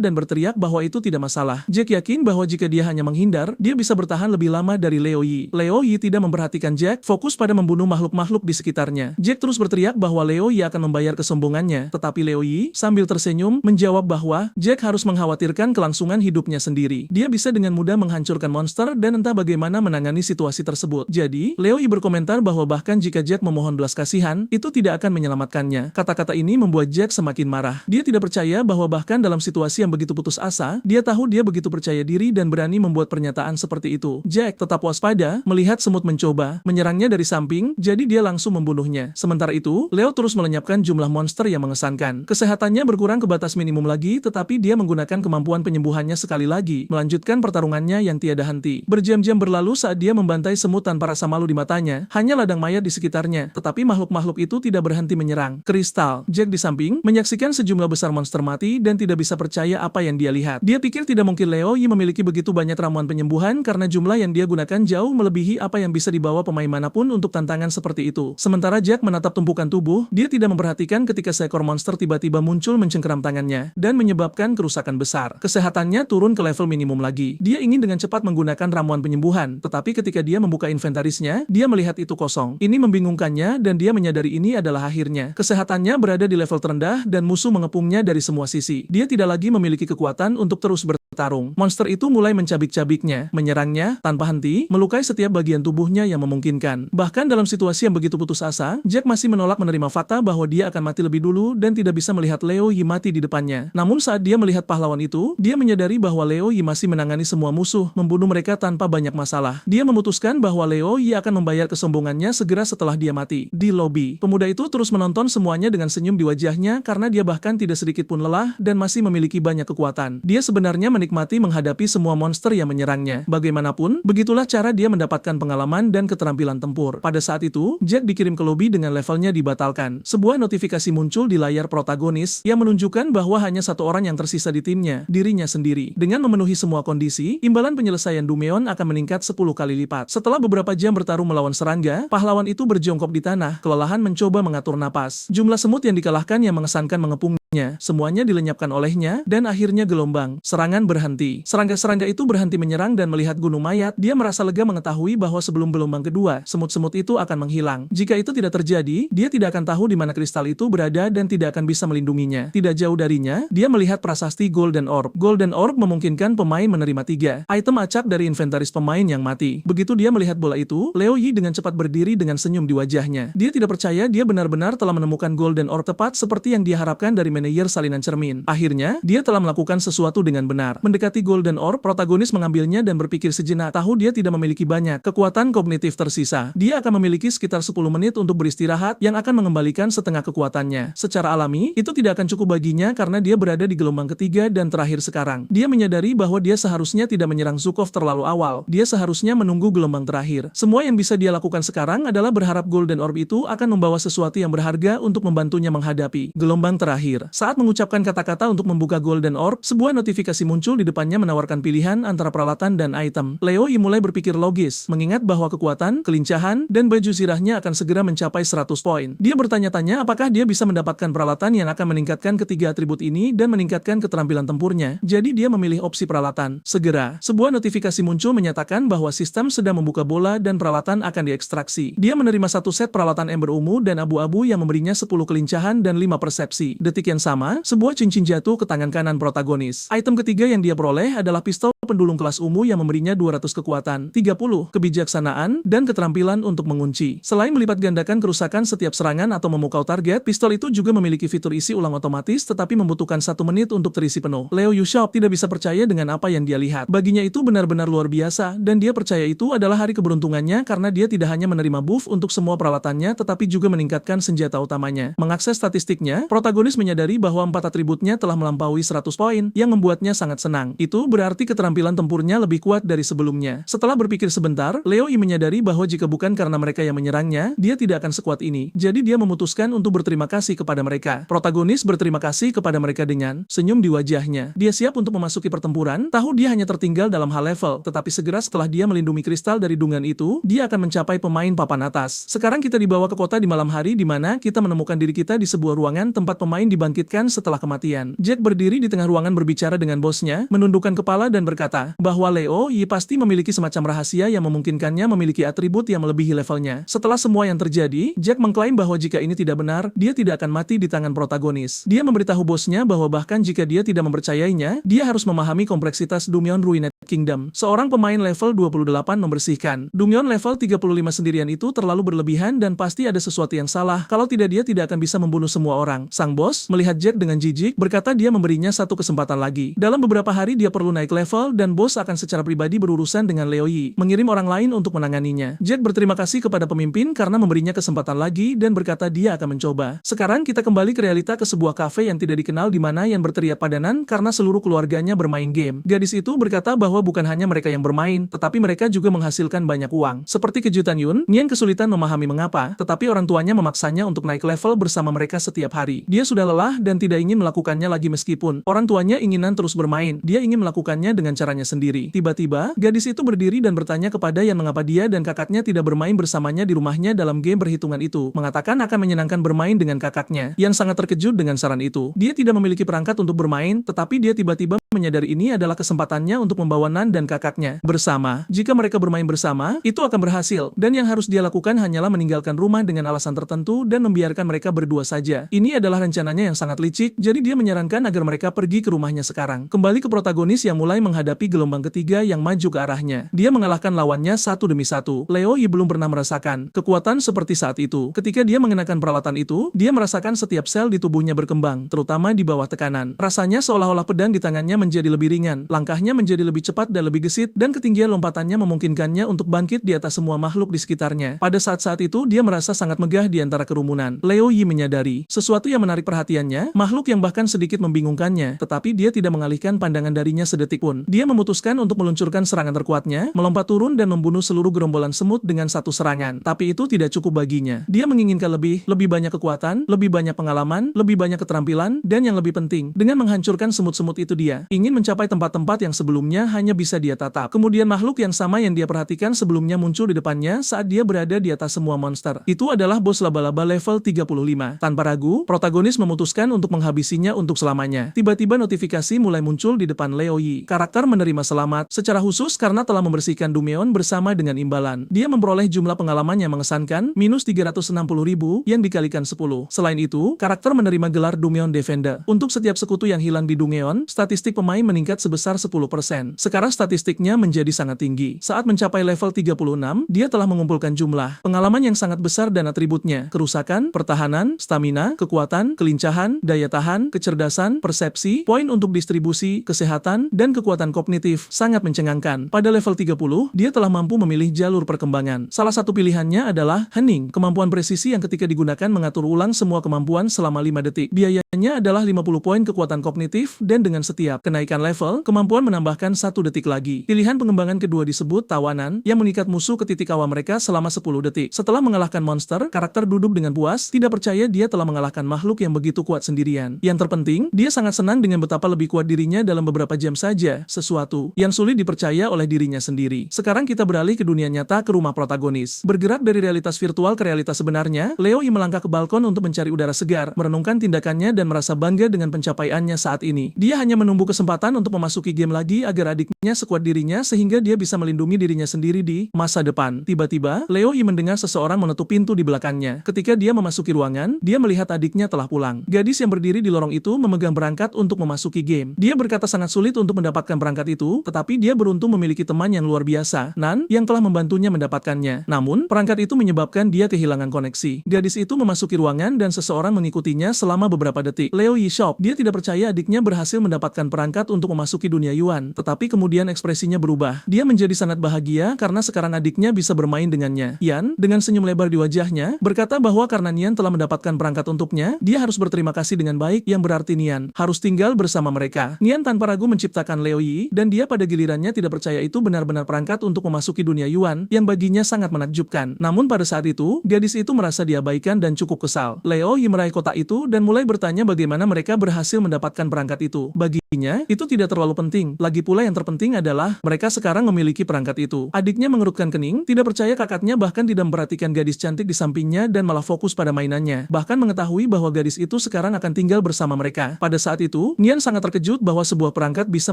dan berteriak bahwa itu tidak masalah. Jack yakin bahwa jika dia hanya menghindar, dia bisa bertahan lebih lama dari Liu Yi. Liu Yi tidak memperhatikan Jack, fokus pada membunuh makhluk-makhluk di sekitarnya. Jack terus berteriak bahwa Liu Yi akan membayar kesombongannya, tetapi Liu Yi sambil tersenyum menjawab bahwa Jack harus mengkhawatirkan kelangsungan hidupnya sendiri. Dia bisa dengan mudah menghancurkan monster dan entah bagaimana menangani situasi tersebut. Jadi, Liu Yi berkomentar bahwa bahkan jika Jack memohon belas kasihan, itu tidak akan menyelamatkannya. Kata-kata ini membuat Jack semakin marah. Dia tidak percaya bahwa bahkan dalam situasi yang begitu putus asa, dia tahu dia begitu percaya diri dan berani membuat pernyataan seperti itu. Jack tetap waspada, melihat semut mencoba menyerangnya dari samping, jadi dia langsung membunuhnya. Sementara itu, Leo terus melenyapkan jumlah monster yang mengesankan. Kesehatannya berkurang ke batas minimum lagi, tetapi dia menggunakan kemampuan penyembuhannya sekali lagi, melanjutkan pertarungannya yang tiada henti. Berjam-jam berlalu saat dia membantai semut tanpa rasa malu di matanya, hanya ladang mayat di sekitarnya, tetapi makhluk-makhluk itu tidak berhenti menyerang. Kristal. Jack di samping, menyaksikan sejumlah besar monster mati dan tidak bisa percaya apa yang dia lihat. Dia pikir tidak mungkin Liu Yi memiliki begitu banyak ramuan penyembuhan karena jumlah yang dia gunakan jauh melebihi apa yang bisa dibawa pemain manapun untuk tantangan seperti itu. Sementara Jack menatap tumpukan tubuh, dia tidak memperhatikan ketika seekor monster tiba-tiba muncul mencengkeram tangannya dan menyebabkan kerusakan besar. Kesehatannya turun ke level minimum lagi. Dia ingin dengan cepat menggunakan ramuan penyembuhan, tetapi ketika dia membuka inventarisnya, dia melihat itu kosong. Ini membingungkannya dan dia menyadari ini adalah akhirnya. Kesehatannya berada di level terendah dan musuh mengepungnya dari semua sisi. Dia tidak lagi memiliki kekuatan untuk terus bertarung. Monster itu mulai mencabik-cabiknya, menyerangnya tanpa henti, melukai setiap bagian tubuhnya yang memungkinkan. Bahkan dalam situasi yang begitu putus asa, Jack masih menolak menerima fakta bahwa dia akan mati lebih dulu dan tidak bisa melihat Liu Yi mati di depannya. Namun saat dia melihat pahlawan itu, dia menyadari bahwa Liu Yi masih menangani semua musuh, membunuh mereka tanpa banyak masalah. Dia memutuskan bahwa Liu Yi akan membayar kesombongannya segera setelah dia mati. Di lobi, pemuda itu terus menonton semuanya dengan senyum di wajahnya karena dia bahkan tidak sedikit pun lelah dan masih memiliki banyak kekuatan. Dia sebenarnya menikmati menghadapi semua monster yang menyerangnya. Bagaimanapun, begitulah cara dia mendapatkan pengalaman dan keterampilan tempur. Pada saat itu, Jack dikirim ke lobi dengan levelnya dibatalkan. Sebuah notifikasi muncul di layar protagonis yang menunjukkan bahwa hanya satu orang yang tersisa di timnya, dirinya sendiri. Dengan memenuhi semua kondisi, imbalan penyelesaian Dumyeon akan meningkat 10 kali lipat. Setelah beberapa jam bertarung melawan serangga, pahlawan itu berjongkok di tanah, kelelahan mencoba mengatur napas. Jumlah semut yang dikalahkan yang mengesankan mengepungnya. Semuanya dilenyapkan olehnya, dan akhirnya gelombang serangan berhenti. Serangga-serangga itu berhenti menyerang dan melihat gunung mayat. Dia merasa lega mengetahui bahwa sebelum gelombang kedua, semut-semut itu akan menghilang. Jika itu tidak terjadi, dia tidak akan tahu di mana kristal itu berada dan tidak akan bisa melindunginya. Tidak jauh darinya, dia melihat prasasti Golden Orb. Golden Orb memungkinkan pemain menerima 3 item acak dari inventaris pemain yang mati. Begitu dia melihat bola itu, Liu Yi dengan cepat berdiri dengan senyum di wajahnya. Dia tidak percaya dia benar-benar telah menemukan Golden Orb tepat seperti yang dia harapkan dari meneyer salinan cermin. Akhirnya, dia telah melakukan sesuatu dengan benar. Mendekati Golden Orb, protagonis mengambilnya dan berpikir sejenak. Tahu dia tidak memiliki banyak kekuatan kognitif tersisa. Dia akan memiliki sekitar 10 menit untuk beristirahat yang akan mengembalikan setengah kekuatannya. Secara alami, itu tidak akan cukup baginya karena dia berada di gelombang ketiga dan terakhir sekarang. Dia menyadari bahwa dia seharusnya tidak menyerang Zukov terlalu awal. Dia seharusnya menunggu gelombang terakhir. Semua yang bisa dia lakukan sekarang adalah berharap Golden Orb itu akan membawa sesuatu yang berharga untuk membantunya menghadapi gelombang terakhir. Saat mengucapkan kata-kata untuk membuka Golden Orb, sebuah notifikasi muncul di depannya menawarkan pilihan antara peralatan dan item. Leo Yi mulai berpikir logis, mengingat bahwa kekuatan, kelincahan, dan baju zirahnya akan segera mencapai 100 poin. Dia bertanya-tanya apakah dia bisa mendapatkan peralatan yang akan meningkatkan ketiga atribut ini dan meningkatkan keterampilan tempurnya. Jadi dia memilih opsi peralatan. Segera, sebuah notifikasi muncul menyatakan bahwa sistem sedang membuka bola dan peralatan akan diekstraksi. Dia menerima satu set peralatan ember ungu dan abu-abu yang memberinya 10 kelincahan dan 5 persepsi. Detik yang sama, sebuah cincin jatuh ke tangan kanan protagonis. Item ketiga yang dia peroleh adalah pistol pendulung kelas ungu yang memberinya 200 kekuatan, 30 kebijaksanaan, dan keterampilan untuk mengunci. Selain melipat gandakan kerusakan setiap serangan atau memukau target, pistol itu juga memiliki fitur isi ulang otomatis tetapi membutuhkan 1 menit untuk terisi penuh. Leo Yushop tidak bisa percaya dengan apa yang dia lihat. Baginya itu benar-benar luar biasa, dan dia percaya itu adalah hari keberuntungannya karena dia tidak hanya menerima buff untuk semua peralatannya tetapi juga meningkatkan senjata utamanya. Mengakses statistiknya, protagonis menyadari bahwa 4 atributnya telah melampaui 100 poin yang membuatnya sangat senang. Itu berarti keterampilan tempurnya lebih kuat dari sebelumnya. Setelah berpikir sebentar, Leo Yi menyadari bahwa jika bukan karena mereka yang menyerangnya, dia tidak akan sekuat ini. Jadi dia memutuskan untuk berterima kasih kepada mereka. Protagonis berterima kasih kepada mereka dengan senyum di wajahnya. Dia siap untuk memasuki pertempuran, tahu dia hanya tertinggal dalam hal level, tetapi segera setelah dia melindungi kristal dari dungan itu, dia akan mencapai pemain papan atas. Sekarang kita dibawa ke kota di malam hari di mana kita menemukan diri kita di sebuah ruangan tempat pemain dibangkitkan setelah kematian. Jack berdiri di tengah ruangan berbicara dengan bosnya, menundukkan kepala dan berkata bahwa Leo Yi pasti memiliki semacam rahasia yang memungkinkannya memiliki atribut yang melebihi levelnya. Setelah semua yang terjadi, Jack mengklaim bahwa jika ini tidak benar, dia tidak akan mati di tangan protagonis. Dia memberitahu bosnya bahwa bahkan jika dia tidak mempercayainya, dia harus memahami kompleksitas Dumyeon Ruined Kingdom. Seorang pemain level 28 membersihkan. Dumyeon level 35 sendirian itu terlalu berlebihan dan pasti ada sesuatu yang salah, kalau tidak dia tidak akan bisa membunuh semua orang. Sang bos melihat Jack dengan jijik, berkata dia memberinya satu kesempatan lagi. Dalam beberapa hari dia perlu naik level dan bos akan secara pribadi berurusan dengan Leo Yi, mengirim orang lain untuk menanganinya. Jack berterima kasih kepada pemimpin karena memberinya kesempatan lagi dan berkata dia akan mencoba. Sekarang kita kembali ke realita ke sebuah kafe yang tidak dikenal di mana Yan berteriak padanan karena seluruh keluarganya bermain game. Gadis itu berkata bahwa bukan hanya mereka yang bermain, tetapi mereka juga menghasilkan banyak uang. Seperti kejutan Yun, Yan kesulitan memahami mengapa, tetapi orang tuanya memaksanya untuk naik level bersama mereka setiap hari. Dia sudah lelah dan tidak ingin melakukannya lagi meskipun orang tuanya inginan terus bermain. Dia ingin melakukannya dengan caranya sendiri. Tiba-tiba, gadis itu berdiri dan bertanya kepada Yan mengapa dia dan kakaknya tidak bermain bersamanya di rumahnya dalam game berhitungan itu, mengatakan akan menyenangkan bermain dengan kakaknya. Yan sangat terkejut dengan saran itu. Dia tidak memiliki perangkat untuk bermain, tetapi dia tiba-tiba menyadari ini adalah kesempatannya untuk membawa Nan dan kakaknya bersama. Jika mereka bermain bersama, itu akan berhasil, dan yang harus dia lakukan hanyalah meninggalkan rumah dengan alasan tertentu dan membiarkan mereka berdua saja. Ini adalah rencananya yang sangat licik, jadi dia menyarankan agar mereka pergi ke rumahnya sekarang. Kembali ke protagonis yang mulai menghadapi gelombang ketiga yang maju ke arahnya. Dia mengalahkan lawannya satu demi satu. Leo Yi belum pernah merasakan kekuatan seperti saat itu. Ketika dia mengenakan peralatan itu, dia merasakan setiap sel di tubuhnya berkembang, terutama di bawah tekanan. Rasanya seolah-olah pedang di tangannya menjadi lebih ringan, langkahnya menjadi lebih cepat dan lebih gesit, dan ketinggian lompatannya memungkinkannya untuk bangkit di atas semua makhluk di sekitarnya. Pada saat-saat itu dia merasa sangat megah di antara kerumunan. Leo Yi menyadari sesuatu yang menarik perhatiannya, makhluk yang bahkan sedikit membingungkannya, tetapi dia tidak mengalihkan pandangan darinya sedetik pun. Dia memutuskan untuk meluncurkan serangan terkuatnya, melompat turun dan membunuh seluruh gerombolan semut dengan satu serangan. Tapi itu tidak cukup baginya. Dia menginginkan lebih banyak kekuatan, lebih banyak pengalaman, lebih banyak keterampilan, dan yang lebih penting, dengan menghancurkan semut-semut itu dia ingin mencapai tempat-tempat yang sebelumnya hanya bisa dia tatap. Kemudian makhluk yang sama yang dia perhatikan sebelumnya muncul di depannya saat dia berada di atas semua monster. Itu adalah bos laba-laba level 35. Tanpa ragu, protagonis memutuskan untuk menghabisinya untuk selamanya. Tiba-tiba notifikasi mulai muncul di depan Leo Yi. Karakter menerima selamat, secara khusus karena telah membersihkan Dumyeon bersama dengan imbalan. Dia memperoleh jumlah pengalaman yang mengesankan, minus 360.000 yang dikalikan 10. Selain itu, karakter menerima gelar Dumyeon Defender. Untuk setiap sekutu yang hilang di Dumyeon, statistik pemain meningkat sebesar 10%. Sekarang statistiknya menjadi sangat tinggi. Saat mencapai level 36, dia telah mengumpulkan jumlah pengalaman yang sangat besar dan atributnya: kerusakan, pertahanan, stamina, kekuatan, kelincahan, pengetahuan, daya tahan, kecerdasan, persepsi, poin untuk distribusi, kesehatan, dan kekuatan kognitif, sangat mencengangkan. Pada level 30, dia telah mampu memilih jalur perkembangan. Salah satu pilihannya adalah Hening, kemampuan presisi yang ketika digunakan mengatur ulang semua kemampuan selama 5 detik. Biayanya adalah 50 poin kekuatan kognitif, dan dengan setiap kenaikan level, kemampuan menambahkan 1 detik lagi. Pilihan pengembangan kedua disebut Tawanan, yang mengikat musuh ke titik awal mereka selama 10 detik. Setelah mengalahkan monster, karakter duduk dengan puas, tidak percaya dia telah mengalahkan makhluk yang begitu kuat sendirian. Yang terpenting, dia sangat senang dengan betapa lebih kuat dirinya dalam beberapa jam saja, sesuatu yang sulit dipercaya oleh dirinya sendiri. Sekarang kita beralih ke dunia nyata, ke rumah protagonis. Bergerak dari realitas virtual ke realitas sebenarnya, Leo Yi melangkah ke balkon untuk mencari udara segar, merenungkan tindakannya dan merasa bangga dengan pencapaiannya saat ini. Dia hanya menunggu kesempatan untuk memasuki game lagi agar adiknya sekuat dirinya sehingga dia bisa melindungi dirinya sendiri di masa depan. Tiba-tiba, Leo Yi mendengar seseorang menutup pintu di belakangnya. Ketika dia memasuki ruangan, dia melihat adiknya telah pulang. Gadis yang berdiri di lorong itu memegang perangkat untuk memasuki game. Dia berkata sangat sulit untuk mendapatkan perangkat itu, tetapi dia beruntung memiliki teman yang luar biasa, Nan, yang telah membantunya mendapatkannya. Namun, perangkat itu menyebabkan dia kehilangan koneksi. Gadis itu memasuki ruangan dan seseorang mengikutinya selama beberapa detik. Leo Yi shock. Dia tidak percaya adiknya berhasil mendapatkan perangkat untuk memasuki dunia Yuan, tetapi kemudian ekspresinya berubah. Dia menjadi sangat bahagia karena sekarang adiknya bisa bermain dengannya. Yan, dengan senyum lebar di wajahnya, berkata bahwa karena Nian telah mendapatkan perangkat untuknya, dia harus berterima kasih dengan baik, yang berarti Nian harus tinggal bersama mereka. Nian tanpa ragu menciptakan Leo Yi, dan dia pada gilirannya tidak percaya itu benar-benar perangkat untuk memasuki dunia Yuan, yang baginya sangat menakjubkan. Namun pada saat itu, gadis itu merasa diabaikan dan cukup kesal. Leo Yi meraih kotak itu dan mulai bertanya bagaimana mereka berhasil mendapatkan perangkat itu. Baginya, itu tidak terlalu penting. Lagi pula yang terpenting adalah, mereka sekarang memiliki perangkat itu. Adiknya mengerutkan kening, tidak percaya kakaknya bahkan tidak memperhatikan gadis cantik di sampingnya dan malah fokus pada mainannya. Bahkan mengetahui bahwa gadis itu sekarang akan tinggal bersama mereka. Pada saat itu, Nian sangat terkejut bahwa sebuah perangkat bisa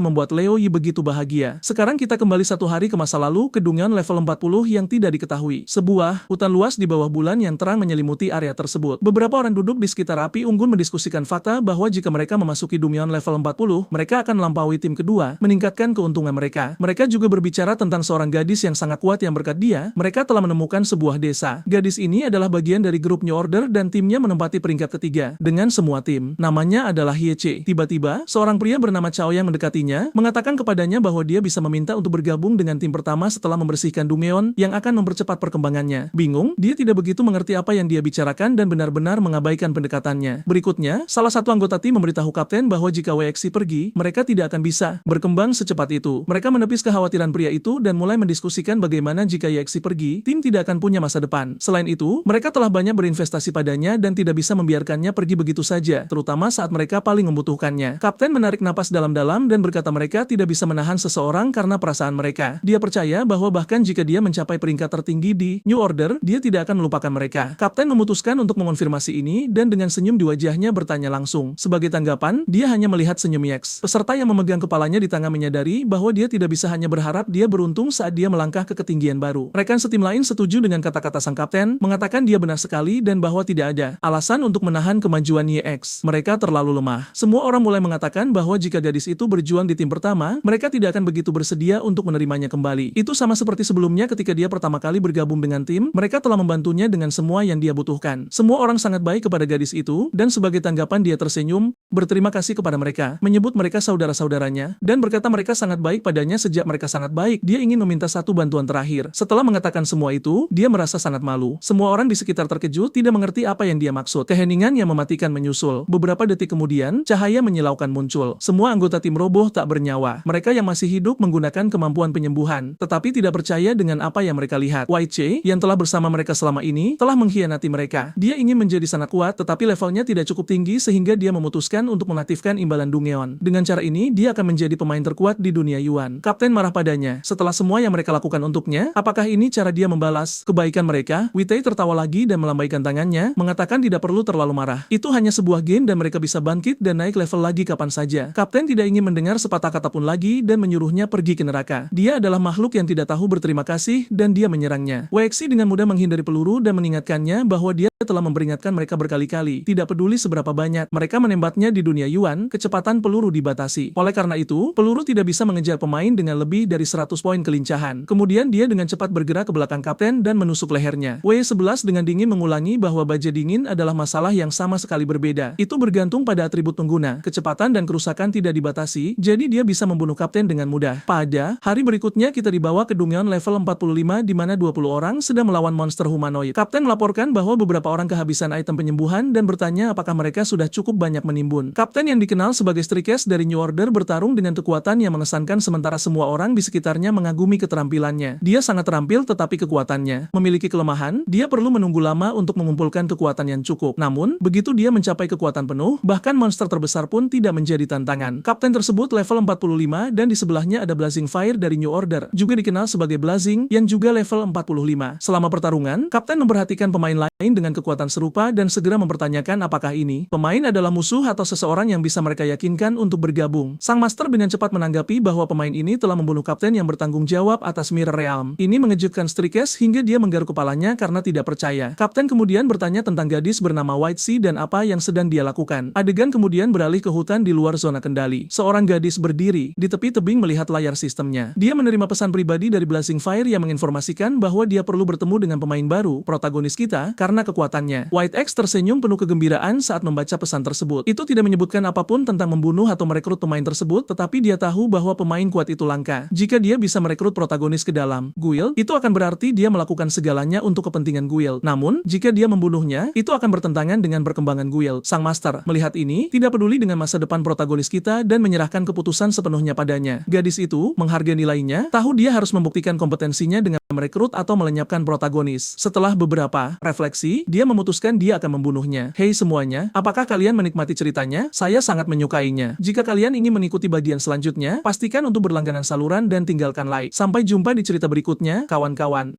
membuat Leo Yi begitu bahagia. Sekarang kita kembali 1 hari ke masa lalu, ke Dungeon level 40 yang tidak diketahui. Sebuah hutan luas di bawah bulan yang terang menyelimuti area tersebut. Beberapa orang duduk di sekitar api unggun mendiskusikan fakta bahwa jika mereka memasuki Dungeon level 40, mereka akan melampaui tim kedua, meningkatkan keuntungan mereka. Mereka juga berbicara tentang seorang gadis yang sangat kuat yang berkat dia, mereka telah menemukan sebuah desa. Gadis ini adalah bagian dari grup New Order dan timnya menempati peringkat ketiga, dengan semua tim. Namanya adalah Hiece. Tiba-tiba, seorang pria bernama Chao yang mendekatinya, mengatakan kepadanya bahwa dia bisa meminta untuk bergabung dengan tim pertama setelah membersihkan Dungeon yang akan mempercepat perkembangannya. Bingung, dia tidak begitu mengerti apa yang dia bicarakan dan benar-benar mengabaikan pendekatannya. Berikutnya, salah satu anggota tim memberitahu kapten bahwa jika WXC pergi, mereka tidak akan bisa berkembang secepat itu. Mereka menepis kekhawatiran pria itu dan mulai mendiskusikan bagaimana jika YXC pergi, tim tidak akan punya masa depan. Selain itu, mereka telah banyak berinvestasi padanya dan tidak bisa membiarkannya pergi begitu saja, terutama saat mereka paling membutuhkannya. Kapten menarik napas dalam-dalam dan berkata mereka tidak bisa menahan seseorang karena perasaan mereka. Dia percaya bahwa bahkan jika dia mencapai peringkat tertinggi di New Order, dia tidak akan melupakan mereka. Kapten memutuskan untuk mengonfirmasi ini dan dengan senyum di wajahnya bertanya langsung. Sebagai tanggapan, dia hanya melihat senyum Yex. Peserta yang memegang kepalanya di tangan menyadari bahwa dia tidak bisa hanya berharap dia beruntung saat dia melangkah ke ketinggian baru. Rekan setim lain setuju dengan kata-kata sang kapten, mengatakan dia benar sekali dan bahwa tidak ada alasan untuk menahan kemajuan YX. Mereka terlalu lemah. Semua orang mulai mengatakan bahwa jika gadis itu berjuang di tim pertama, mereka tidak akan begitu bersedia untuk menerimanya kembali. Itu sama seperti sebelumnya ketika dia pertama kali bergabung dengan tim, mereka telah membantunya dengan semua yang dia butuhkan. Semua orang sangat baik kepada gadis itu, dan sebagai tanggapan dia tersenyum, berterima kasih kepada mereka, menyebut mereka saudara-saudaranya, dan berkata mereka sangat baik padanya sejak mereka sangat baik. Dia ingin meminta satu bantuan terakhir. Setelah mengatakan semua itu, dia merasa sangat malu. Semua orang di sekitar terkejut, tidak mengerti apa yang dia maksud. Keheningan yang mematikan menyusul. Beberapa detik kemudian, cahaya menyilaukan muncul. Semua anggota tim roboh tak bernyawa. Mereka yang masih hidup menggunakan kemampuan penyembuhan, tetapi tidak percaya dengan apa yang mereka lihat. YC, yang telah bersama mereka selama ini, telah mengkhianati mereka. Dia ingin menjadi sangat kuat, tetapi levelnya tidak cukup tinggi sehingga dia memutuskan untuk mengaktifkan imbalan Dungeon. Dengan cara ini, dia akan menjadi pemain terkuat di dunia Yuan. Kapten marah padanya. Setelah semua yang mereka lakukan untuknya, apakah ini cara dia membalas kebaikan mereka? Witei tertawa lagi dan melambaikan tangannya, mengatakan tidak perlu terlalu marah. Itu hanya sebuah game dan mereka bisa bangkit dan naik level lagi kapan saja. Kapten tidak ingin mendengar sepatah kata pun lagi dan menyuruhnya pergi ke neraka. Dia adalah makhluk yang tidak tahu berterima kasih dan dia menyerangnya. WXC dengan mudah menghindari peluru dan mengingatkannya bahwa dia telah memperingatkan mereka berkali-kali. Tidak peduli seberapa banyak mereka menembaknya di dunia Yuan, kecepatan peluru dibatasi. Oleh karena itu, peluru tidak bisa mengejar pemain dengan lebih dari 100 poin kelincahan. Kemudian dia dengan cepat bergerak ke belakang kapten dan menusuk lehernya. W11 dengan dingin mengulangi bahwa baja dingin adalah masalah yang sama sekali berbeda. Itu bergantung pada atribut pengguna. Kecepatan dan kerusakan tidak dibatasi, jadi dia bisa membunuh kapten dengan mudah. Pada hari berikutnya kita dibawa ke Dungeon level 45 di mana 20 orang sedang melawan monster humanoid. Kapten melaporkan bahwa beberapa orang kehabisan item penyembuhan dan bertanya apakah mereka sudah cukup banyak menimbun. Kapten yang dikenal sebagai Strikes dari New Order bertarung dengan kekuatan yang mengesankan sementara semua orang di sekitarnya mengagumi keterampilannya. Dia sangat terampil tetapi kekuatannya memiliki kelemahan, dia perlu menunggu lama untuk mengumpulkan kekuatan yang cukup. Namun, begitu dia mencapai kekuatan penuh, bahkan monster terbesar pun tidak menjadi tantangan. Kapten tersebut level 45 dan di sebelahnya ada Blazing Fire dari New Order, juga dikenal sebagai Blazing, yang juga level 45. Selama pertarungan, Kapten memperhatikan pemain lain dengan kekuatan serupa dan segera mempertanyakan apakah ini pemain adalah musuh atau seseorang yang bisa mereka yakinkan untuk bergabung. Sang Master dengan cepat menanggapi bahwa pemain ini telah membunuh Kapten yang bertanggung jawab atas Mirror Realm. Ini mengejutkan Strikes hingga dia menggaruk kepalanya karena tidak percaya. Kapten kemudian bertanya tentang gadis bernama White Sea dan apa yang sedang dia lakukan. Adegan kemudian beralih ke hutan di luar zona kendali. Seorang gadis berdiri di tepi tebing melihat layar sistemnya. Dia menerima pesan pribadi dari Blazing Fire yang menginformasikan bahwa dia perlu bertemu dengan pemain baru, protagonis kita, karena kekuatannya. White X tersenyum penuh kegembiraan saat membaca pesan tersebut. Itu tidak menyebutkan apapun tentang membunuh atau merekrut pemain tersebut, tetapi dia tahu bahwa pemain kuat itu langka. Jika dia bisa merekrut protagonis ke dalam guild, itu akan berarti dia melakukan segalanya untuk kepentingan guild. Namun, jika dia membunuhnya, itu akan bertentangan dengan perkembangan guild. Sang Master melihat ini, tidak peduli dengan masa depan protagonis kita dan menyerahkan keputusan sepenuhnya padanya. Gadis itu menghargai nilainya, tahu dia harus membuktikan kompetensinya dengan merekrut atau melenyapkan protagonis. Setelah beberapa refleksi, dia memutuskan dia akan membunuhnya. Hei semuanya, apakah kalian menikmati ceritanya? Saya sangat menyukainya. Jika kalian ingin mengikuti bagian selanjutnya, pastikan untuk berlangganan saluran dan tinggalkan like. Sampai jumpa di cerita berikutnya, kawan-kawan.